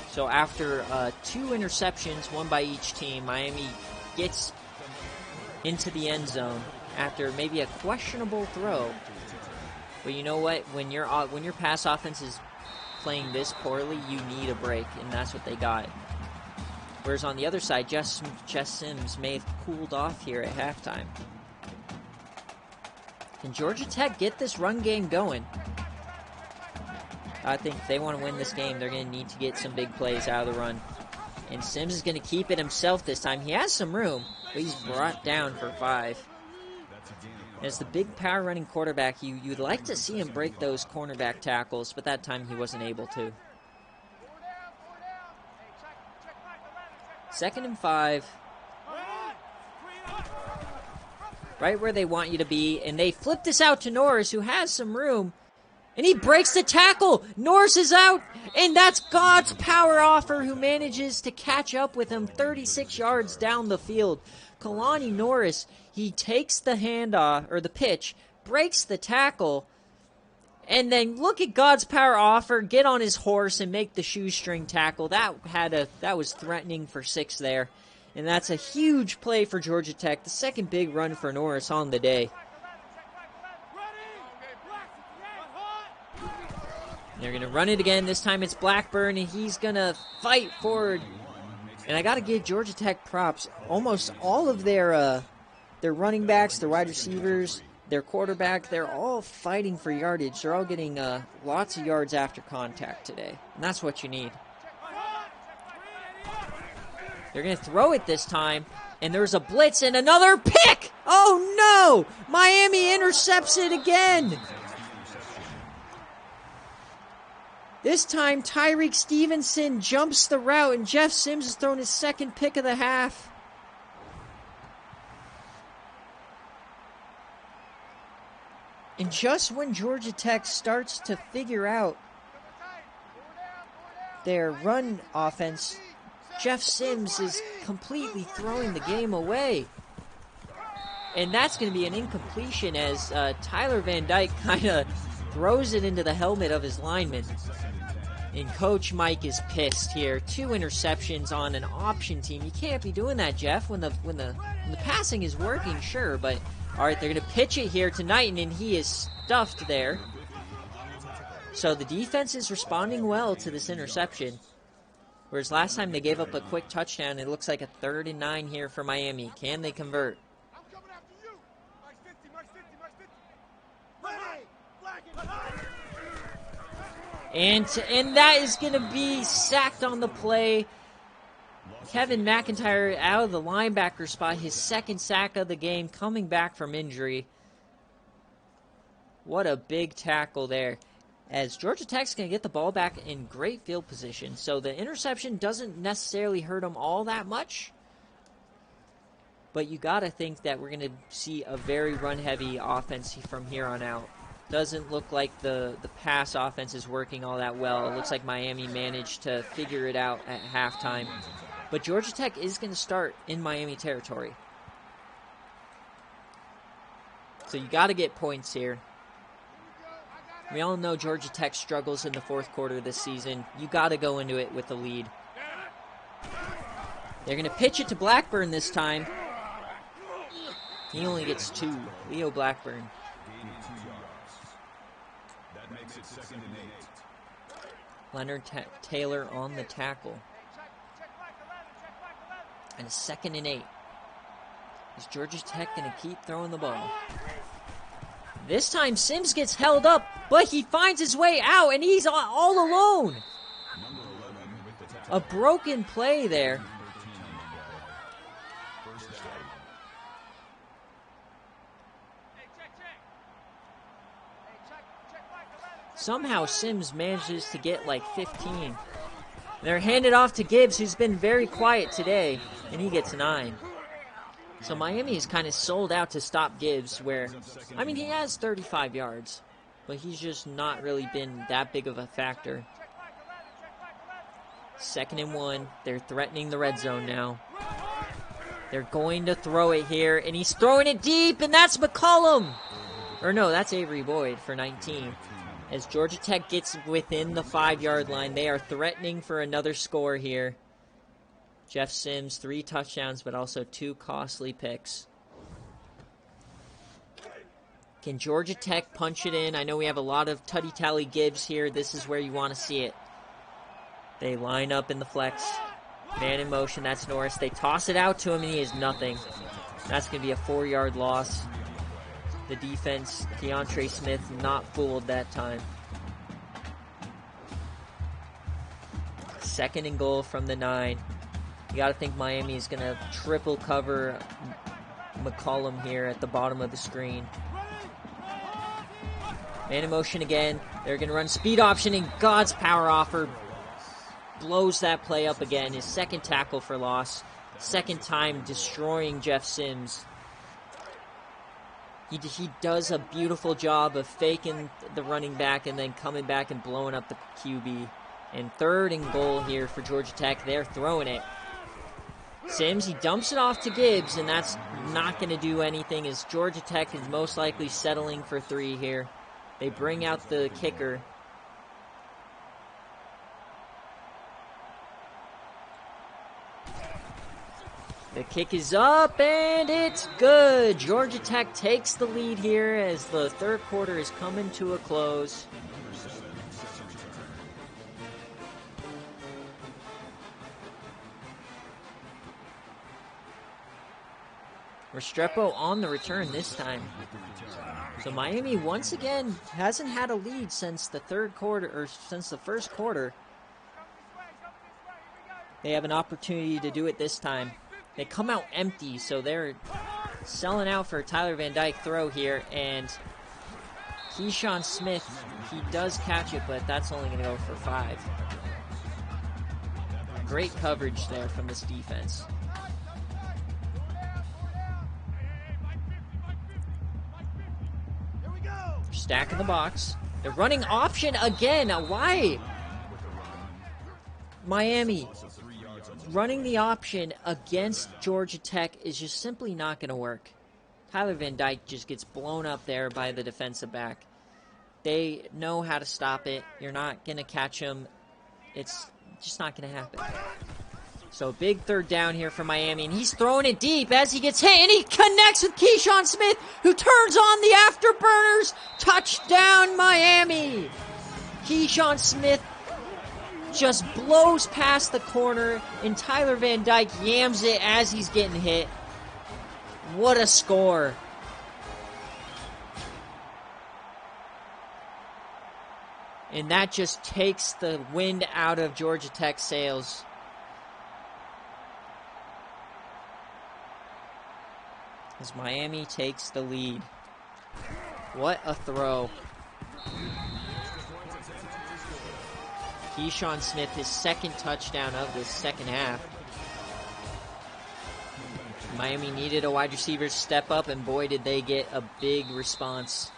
So after 2 interceptions, one by each team, Miami gets into the end zone after maybe a questionable throw. But you know what? When your pass offense is playing this poorly, you need a break, and that's what they got. Whereas on the other side, Jess Sims may have cooled off here at halftime. Can Georgia Tech get this run game going? I think if they want to win this game, they're going to need to get some big plays out of the run. And Sims is going to keep it himself this time. He has some room, but he's brought down for 5. As the big power running quarterback, you'd like to see him break those cornerback tackles, but that time he wasn't able to. 2nd and 5. Right where they want you to be. And they flip this out to Norris, who has some room. And he breaks the tackle. Norris is out. And that's God's power offer, who manages to catch up with him 36 yards down the field. Kalani Norris, he takes the handoff, or the pitch, breaks the tackle. And then look at God's power offer, get on his horse and make the shoestring tackle. That was threatening for 6 there. And that's a huge play for Georgia Tech. The second big run for Norris on the day. They're going to run it again. This time it's Blackburn, and he's going to fight forward. And I got to give Georgia Tech props. Almost all of their running backs, their wide receivers, their quarterback, they're all fighting for yardage. They're all getting lots of yards after contact today. And that's what you need. They're going to throw it this time. And there's a blitz and another pick! Oh no! Miami intercepts it again! This time Tyreek Stevenson jumps the route and Jeff Sims has thrown his second pick of the half. And just when Georgia Tech starts to figure out their run offense, Jeff Sims is completely throwing the game away. And that's going to be an incompletion as Tyler Van Dyke kind of throws it into the helmet of his lineman. And Coach Mike is pissed here. 2 interceptions on an option team. You can't be doing that, Jeff, when the passing is working, sure, but all right, they're going to pitch it here to Knighton, and he is stuffed there. So the defense is responding well to this interception. Whereas last time they gave up a quick touchdown, it looks like a 3rd and 9 here for Miami. Can they convert? And that is going to be sacked on the play. Kevin McIntyre out of the linebacker spot, his 2nd sack of the game, coming back from injury. What a big tackle there. As Georgia Tech's going to get the ball back in great field position. So the interception doesn't necessarily hurt them all that much. But you got to think that we're going to see a very run-heavy offense from here on out. Doesn't look like the pass offense is working all that well. It looks like Miami managed to figure it out at halftime. But Georgia Tech is going to start in Miami territory. So you got to get points here. We all know Georgia Tech struggles in the 4th quarter this season. You got to go into it with the lead. They're going to pitch it to Blackburn this time. He only gets 2. Leo Blackburn. That makes it 2nd and 8. Leonard Taylor on the tackle. And a 2nd and 8. Is Georgia Tech going to keep throwing the ball? This time Sims gets held up, but he finds his way out, and he's all alone. Number 11, A broken play there. Somehow Sims manages to get like 15. They're handed off to Gibbs, who's been very quiet today, and he gets 9. So Miami is kind of sold out to stop Gibbs, where, I mean, he has 35 yards, but he's just not really been that big of a factor. 2nd and 1. They're threatening the red zone now. They're going to throw it here, and he's throwing it deep, and that's McCollum. Or no, that's Avery Boyd for 19. As Georgia Tech gets within the 5-yard line, they are threatening for another score here. Jeff Sims, 3 touchdowns, but also 2 costly picks. Can Georgia Tech punch it in? I know we have a lot of tutty-tally Gibbs here. This is where you want to see it. They line up in the flex. Man in motion, that's Norris. They toss it out to him, and he is nothing. That's going to be a 4-yard loss. The defense, Keontre Smith, not fooled that time. 2nd and goal from the 9. You got to think Miami is going to triple cover McCollum here at the bottom of the screen. Man in motion again. They're going to run speed option, and God's power offer blows that play up again. His 2nd tackle for loss. 2nd time destroying Jeff Sims. He does a beautiful job of faking the running back and then coming back and blowing up the QB. And 3rd and goal here for Georgia Tech. They're throwing it. Sims, he dumps it off to Gibbs, and that's not going to do anything as Georgia Tech is most likely settling for 3 here. They bring out the kicker. The kick is up, and it's good. Georgia Tech takes the lead here as the 3rd quarter is coming to a close. Restrepo on the return this time. So Miami once again hasn't had a lead since the 3rd quarter, or since the 1st quarter. They have an opportunity to do it this time. They come out empty, so they're selling out for a Tyler Van Dyke throw here, and Keyshawn Smith, he does catch it, but that's only going to go for 5. Great coverage there from this defense. Stacking the box. They're running option again. Why? Miami running the option against Georgia Tech is just simply not going to work. Tyler Van Dyke just gets blown up there by the defensive back. They know how to stop it. You're not going to catch him. It's just not going to happen. So big 3rd down here for Miami, and he's throwing it deep as he gets hit, and he connects with Keyshawn Smith, who turns on the afterburners. Touchdown, Miami! Keyshawn Smith just blows past the corner, and Tyler Van Dyke yams it as he's getting hit. What a score. And that just takes the wind out of Georgia Tech's sails. As Miami takes the lead. What a throw. Keyshawn Smith, his 2nd touchdown of the 2nd half. Miami needed a wide receiver to step up, and boy, did they get a big response.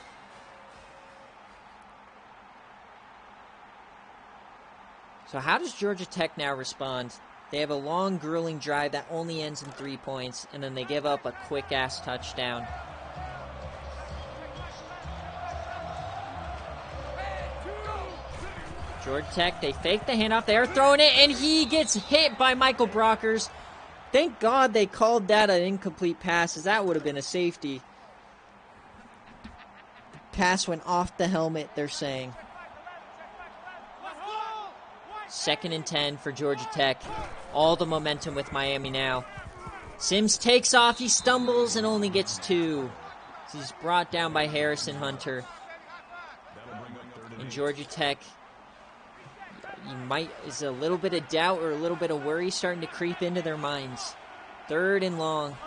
So how does Georgia Tech now respond? They have a long, grueling drive that only ends in 3 points, and then they give up a quick-ass touchdown. Georgia Tech, they fake the handoff. They are throwing it, and he gets hit by Michael Brockers. Thank God they called that an incomplete pass, as that would have been a safety. Pass went off the helmet, they're saying. 2nd and 10 for Georgia Tech. All the momentum with Miami now. Sims takes off, he stumbles, and only gets 2. He's brought down by Harrison Hunter. And Georgia Tech, is a little bit of doubt or a little bit of worry starting to creep into their minds. 3rd and long.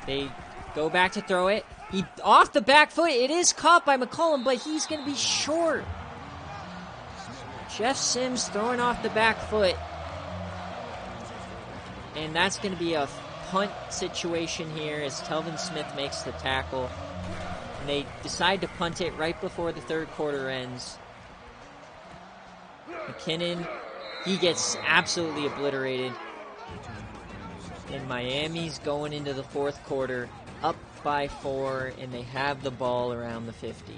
They go back to throw it. He off the back foot. It is caught by McCollum, but he's going to be short. Jeff Sims throwing off the back foot. And that's going to be a punt situation here as Telvin Smith makes the tackle. And they decide to punt it right before the 3rd quarter ends. McKinnon, he gets absolutely obliterated. And Miami's going into the 4th quarter up by 4, and they have the ball around the 50.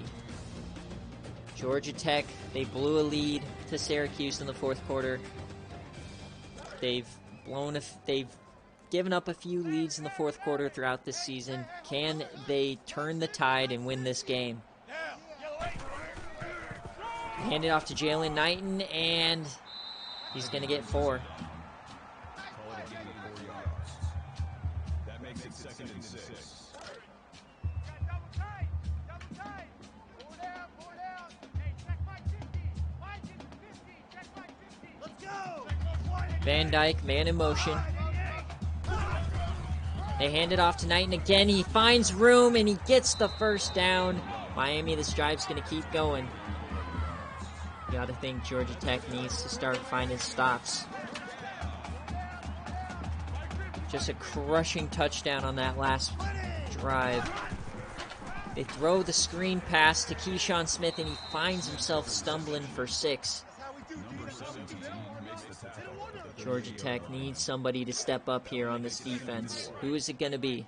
Georgia Tech, they blew a lead to Syracuse in the 4th quarter. They've given up a few leads in the 4th quarter throughout this season. Can they turn the tide and win this game? Hand it off to Jalen Knighton, and he's going to get 4. That makes it 2nd and 6. Van Dyke, man in motion. They hand it off to Knighton again. He finds room, and he gets the 1st down. Miami, this drive's going to keep going. You got to think Georgia Tech needs to start finding stops. Just a crushing touchdown on that last drive. They throw the screen pass to Keyshawn Smith, and he finds himself stumbling for 6. Georgia Tech needs somebody to step up here on this defense. Who is it going to be?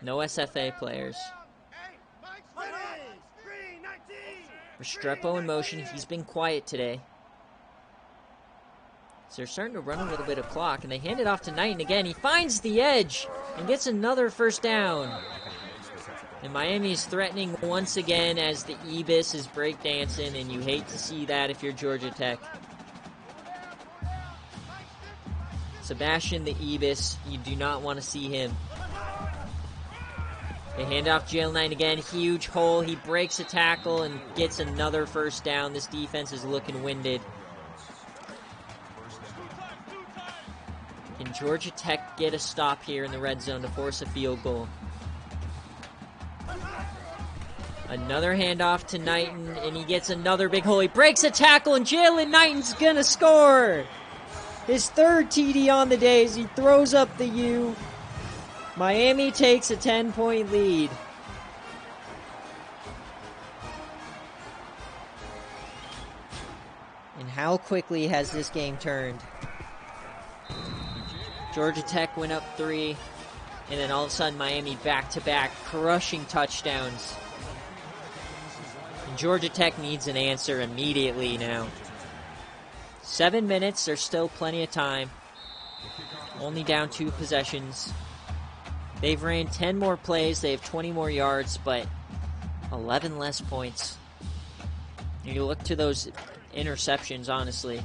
No SFA players. Restrepo in motion. He's been quiet today. So they're starting to run a little bit of clock, and they hand it off to Knighton again. He finds the edge and gets another 1st down. And Miami's threatening once again as the Ebis is breakdancing, and you hate to see that if you're Georgia Tech. Sebastian the Ebis, you do not want to see him. They hand off Jalen Knight again, huge hole. He breaks a tackle and gets another 1st down. This defense is looking winded. Can Georgia Tech get a stop here in the red zone to force a field goal? Another handoff to Knighton, and he gets another big hole. He breaks a tackle, and Jalen Knighton's gonna score! His 3rd TD on the day as he throws up the U. Miami takes a 10-point lead. And how quickly has this game turned? Georgia Tech went up 3, and then all of a sudden Miami back-to-back crushing touchdowns. And Georgia Tech needs an answer immediately now. 7 minutes, there's still plenty of time. Only down 2 possessions. They've ran 10 more plays, they have 20 more yards, but 11 less points. You look to those interceptions, honestly.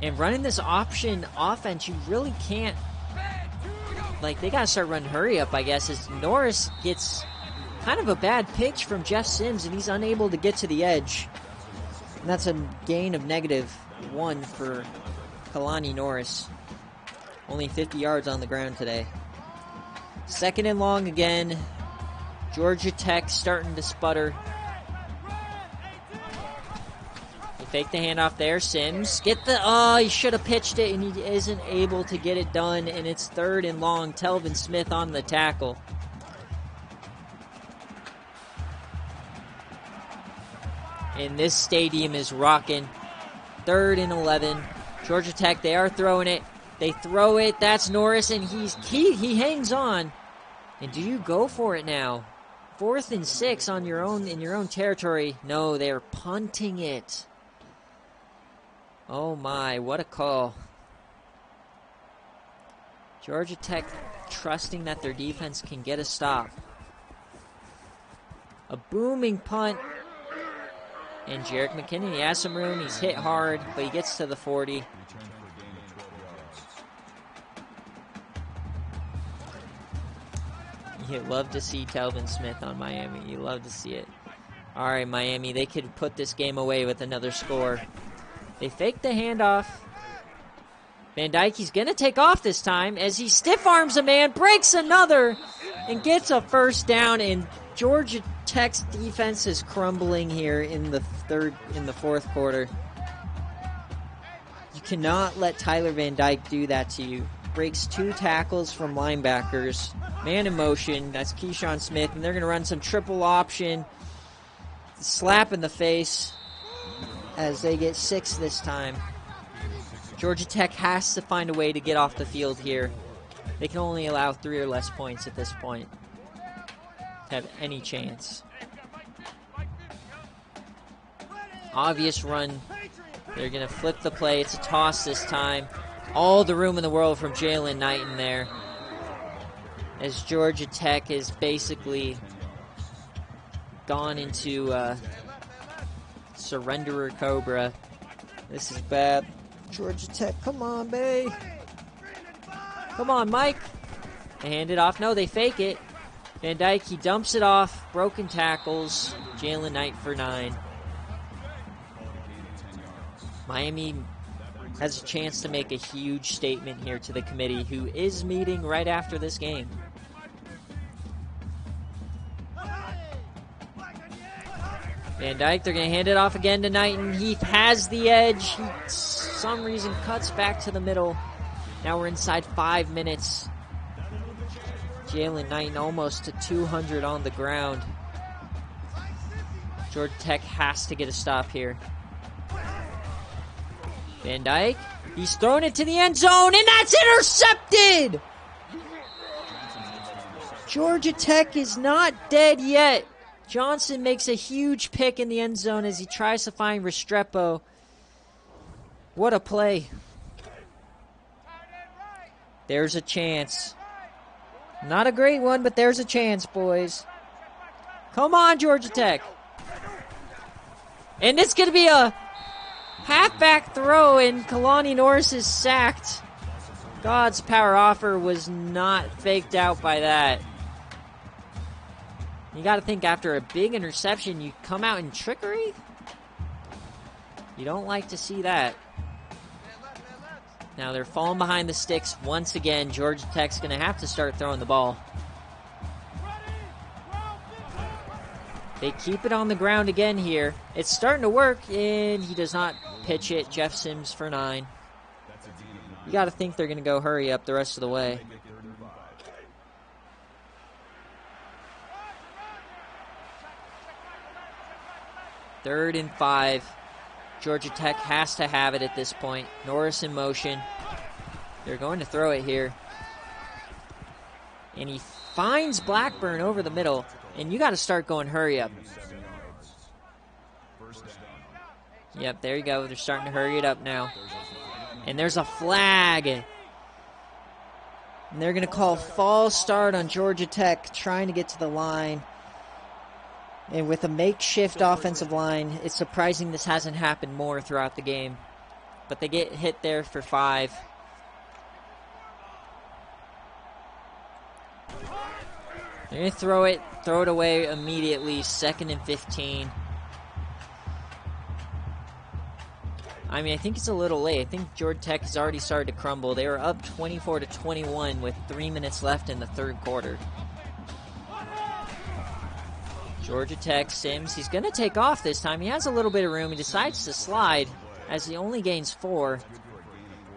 And running this option offense, you really can't, like, they got to start running hurry up, I guess, as Norris gets kind of a bad pitch from Jeff Sims, and he's unable to get to the edge. And that's a gain of -1 for Kalani Norris. Only 50 yards on the ground today. 2nd and long again. Georgia Tech starting to sputter. They fake the handoff there. Sims he should have pitched it, and he isn't able to get it done. And it's 3rd and long. Telvin Smith on the tackle. And this stadium is rocking. 3rd and 11. Georgia Tech, they are throwing it. They throw it. That's Norris, and he hangs on. And do you go for it now? 4th and 6 on your own in your own territory. No, they're punting it. Oh my, what a call. Georgia Tech trusting that their defense can get a stop. A booming punt. And Jarek McKinnon, he has some room. He's hit hard, but he gets to the 40. You love to see Telvin Smith on Miami. You love to see it. All right, Miami, they could put this game away with another score. They fake the handoff. Van Dyke, he's going to take off this time as he stiff arms a man, breaks another, and gets a first down. And Georgia Tech's defense is crumbling here in the fourth quarter. You cannot let Tyler Van Dyke do that to you. Breaks 2 tackles from linebackers. Man in motion, that's Keyshawn Smith, and they're going to run some triple option. Slap in the face as they get 6 this time. Georgia Tech has to find a way to get off the field here. They can only allow 3 or less points at this point to have any chance. Obvious run. They're going to flip the play. It's a toss this time. All the room in the world from Jalen Knighton there, as Georgia Tech is basically gone into surrenderer Cobra. This is bad. Georgia Tech, come on, babe. Come on, Mike. They hand it off. No, they fake it. Van Dyke, he dumps it off. Broken tackles. Jalen Knight for 9. Miami has a chance to make a huge statement here to the committee, who is meeting right after this game. Van Dyke, they're going to hand it off again to Knighton. He has the edge. He, for some reason, cuts back to the middle. Now we're inside 5 minutes. Jalen Knighton almost to 200 on the ground. Georgia Tech has to get a stop here. Van Dyke, he's thrown it to the end zone, and that's intercepted! Georgia Tech is not dead yet. Johnson makes a huge pick in the end zone as he tries to find Restrepo. What a play. There's a chance. Not a great one, but there's a chance, boys. Come on, Georgia Tech. And it's going to be a halfback throw, and Kalani Norris is sacked. God's power offer was not faked out by that. You got to think, after a big interception, you come out in trickery? You don't like to see that. Now they're falling behind the sticks once again. Georgia Tech's going to have to start throwing the ball. They keep it on the ground again here. It's starting to work, and he does not pitch it. Jeff Sims for 9. You got to think they're going to go hurry up the rest of the way. Third and 5. Georgia Tech has to have it at this point. Norris in motion. They're going to throw it here. And he finds Blackburn over the middle. And you got to start going hurry up. Yep, there you go. They're starting to hurry it up now. And there's a flag. And they're going to call false start on Georgia Tech, trying to get to the line. And with a makeshift offensive line, it's surprising this hasn't happened more throughout the game. But they get hit there for 5. They're going to throw it away immediately. 2nd and 15. I mean, I think it's a little late. I think Georgia Tech has already started to crumble. They were up 24-21 with 3 minutes left in the third quarter. Georgia Tech, Sims, he's going to take off this time. He has a little bit of room. He decides to slide as he only gains 4.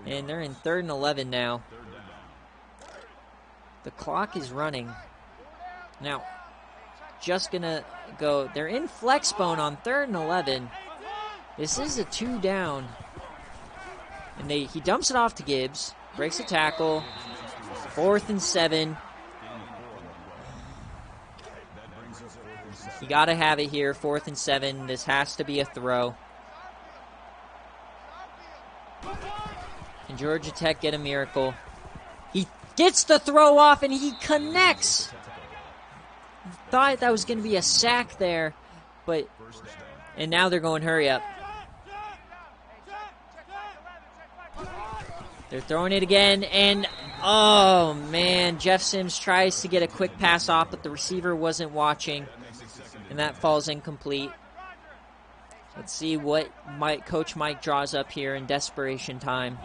And they're in 3rd and 11 now. The clock is running. Now, just going to go. They're in flex bone on 3rd and 11. This is a 2 down. And he dumps it off to Gibbs. Breaks a tackle. 4th and 7. You got to have it here, 4th and 7. This has to be a throw. And Georgia Tech get a miracle. He gets the throw off, and he connects. Thought that was going to be a sack there, and now they're going hurry up. They're throwing it again, and Oh, man. Jeff Sims tries to get a quick pass off, but the receiver wasn't watching, and that falls incomplete. Let's see what Coach Mike draws up here in desperation time.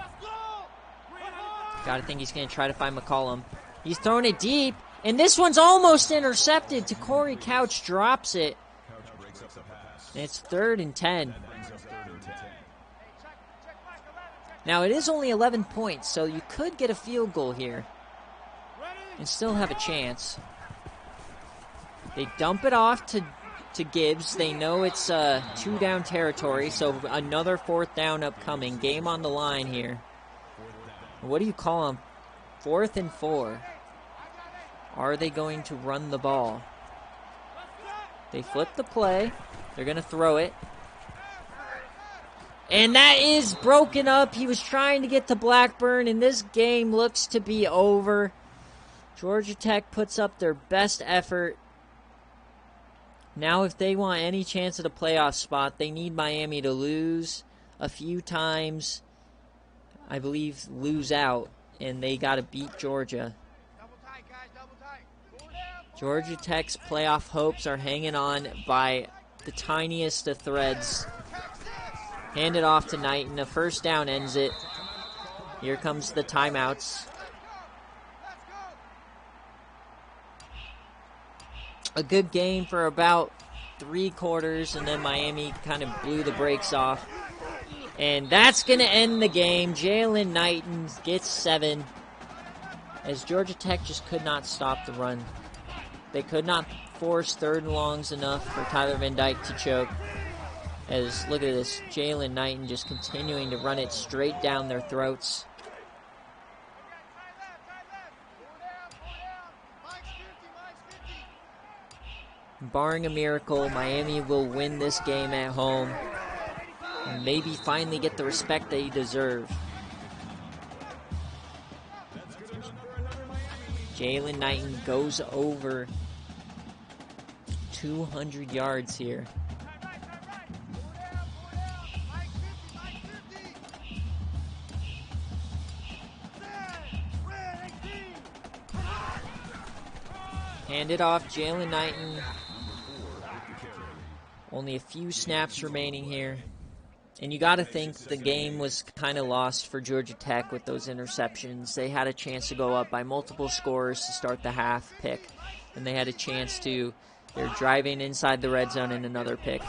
Gotta think he's going to try to find McCollum. He's throwing it deep, and this one's almost intercepted. To Corey Couch drops it. And it's 3rd and 10. Now, it is only 11 points, so you could get a field goal here and still have a chance. They dump it off to Gibbs. They know it's 2-down territory, so another 4th down upcoming. Game on the line here. What do you call them? 4th and 4. Are they going to run the ball? They flip the play. They're going to throw it. And that is broken up. He was trying to get to Blackburn, and this game looks to be over. Georgia Tech puts up their best effort. Now, if they want any chance at a playoff spot, they need Miami to lose a few times. I believe lose out, and they got to beat Georgia. Georgia Tech's playoff hopes are hanging on by the tiniest of threads. Hand it off to Knighton. A 1st down ends it. Here comes the timeouts. A good game for about 3 quarters, and then Miami kind of blew the brakes off. And that's going to end the game. Jalen Knighton gets 7, as Georgia Tech just could not stop the run. They could not force 3rd and longs enough for Tyler Van Dyke to choke. As, look at this, Jalen Knighton just continuing to run it straight down their throats. Barring a miracle, Miami will win this game at home and maybe finally get the respect they deserve. Jalen Knighton goes over 200 yards here. Hand it off, Jalen Knighton. Only a few snaps remaining here. And you got to think the game was kind of lost for Georgia Tech with those interceptions. They had a chance to go up by multiple scores to start the half pick. And they had a chance to, they're driving inside the red zone in another pick.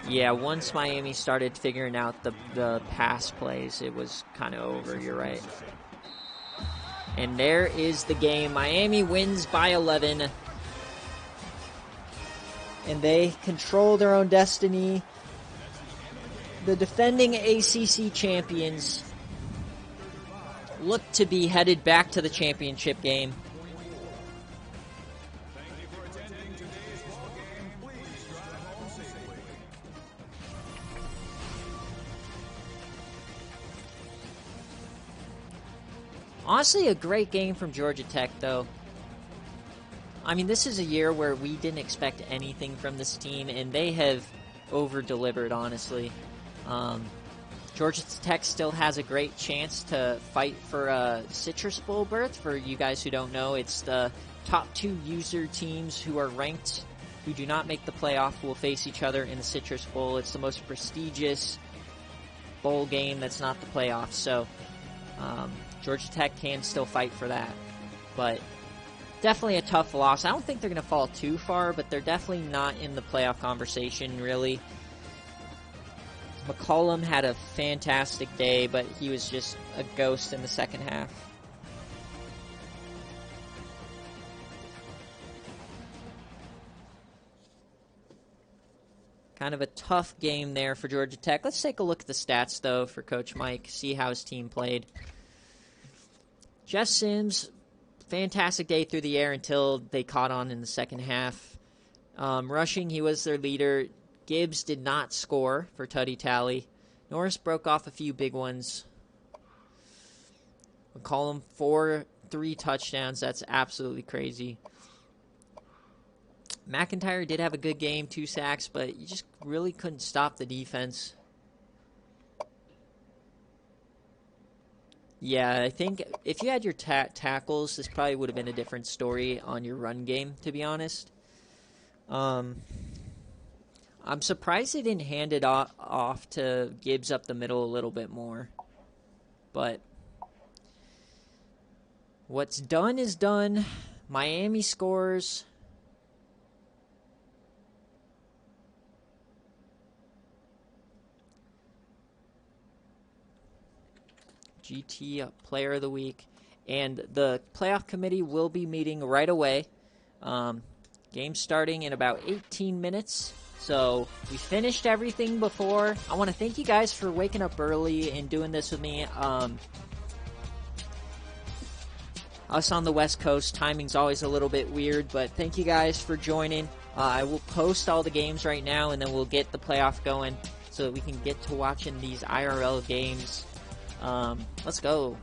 Yeah, once Miami started figuring out the pass plays, it was kind of over, you're right. And there is the game. Miami wins by 11. And they control their own destiny. The defending ACC champions look to be headed back to the championship game. Honestly, a great game from Georgia Tech, though. I mean, this is a year where we didn't expect anything from this team, and they have over-delivered, honestly. Georgia Tech still has a great chance to fight for a Citrus Bowl berth. For you guys who don't know, it's the top 2 user teams who are ranked, who do not make the playoff, will face each other in the Citrus Bowl. It's the most prestigious bowl game that's not the playoff, so Georgia Tech can still fight for that. But definitely a tough loss. I don't think they're going to fall too far, but they're definitely not in the playoff conversation, really. McCollum had a fantastic day, but he was just a ghost in the second half. Kind of a tough game there for Georgia Tech. Let's take a look at the stats, though, for Coach Mike, see how his team played. Jeff Sims, fantastic day through the air until they caught on in the second half. Rushing, he was their leader. Gibbs did not score for Tutty Tally. Norris broke off a few big ones. McCollum, 3 touchdowns. That's absolutely crazy. McIntyre did have a good game, 2 sacks, but you just really couldn't stop the defense. Yeah, I think if you had your tackles, this probably would have been a different story on your run game, to be honest. I'm surprised they didn't hand it off to Gibbs up the middle a little bit more. But what's done is done. Miami scores. GT Player of the Week. And the playoff committee will be meeting right away. Game starting in about 18 minutes. So we finished everything before. I want to thank you guys for waking up early and doing this with me. Us on the West Coast, timing's always a little bit weird, but thank you guys for joining. I will post all the games right now, and then we'll get the playoff going so that we can get to watching these IRL games. Let's go.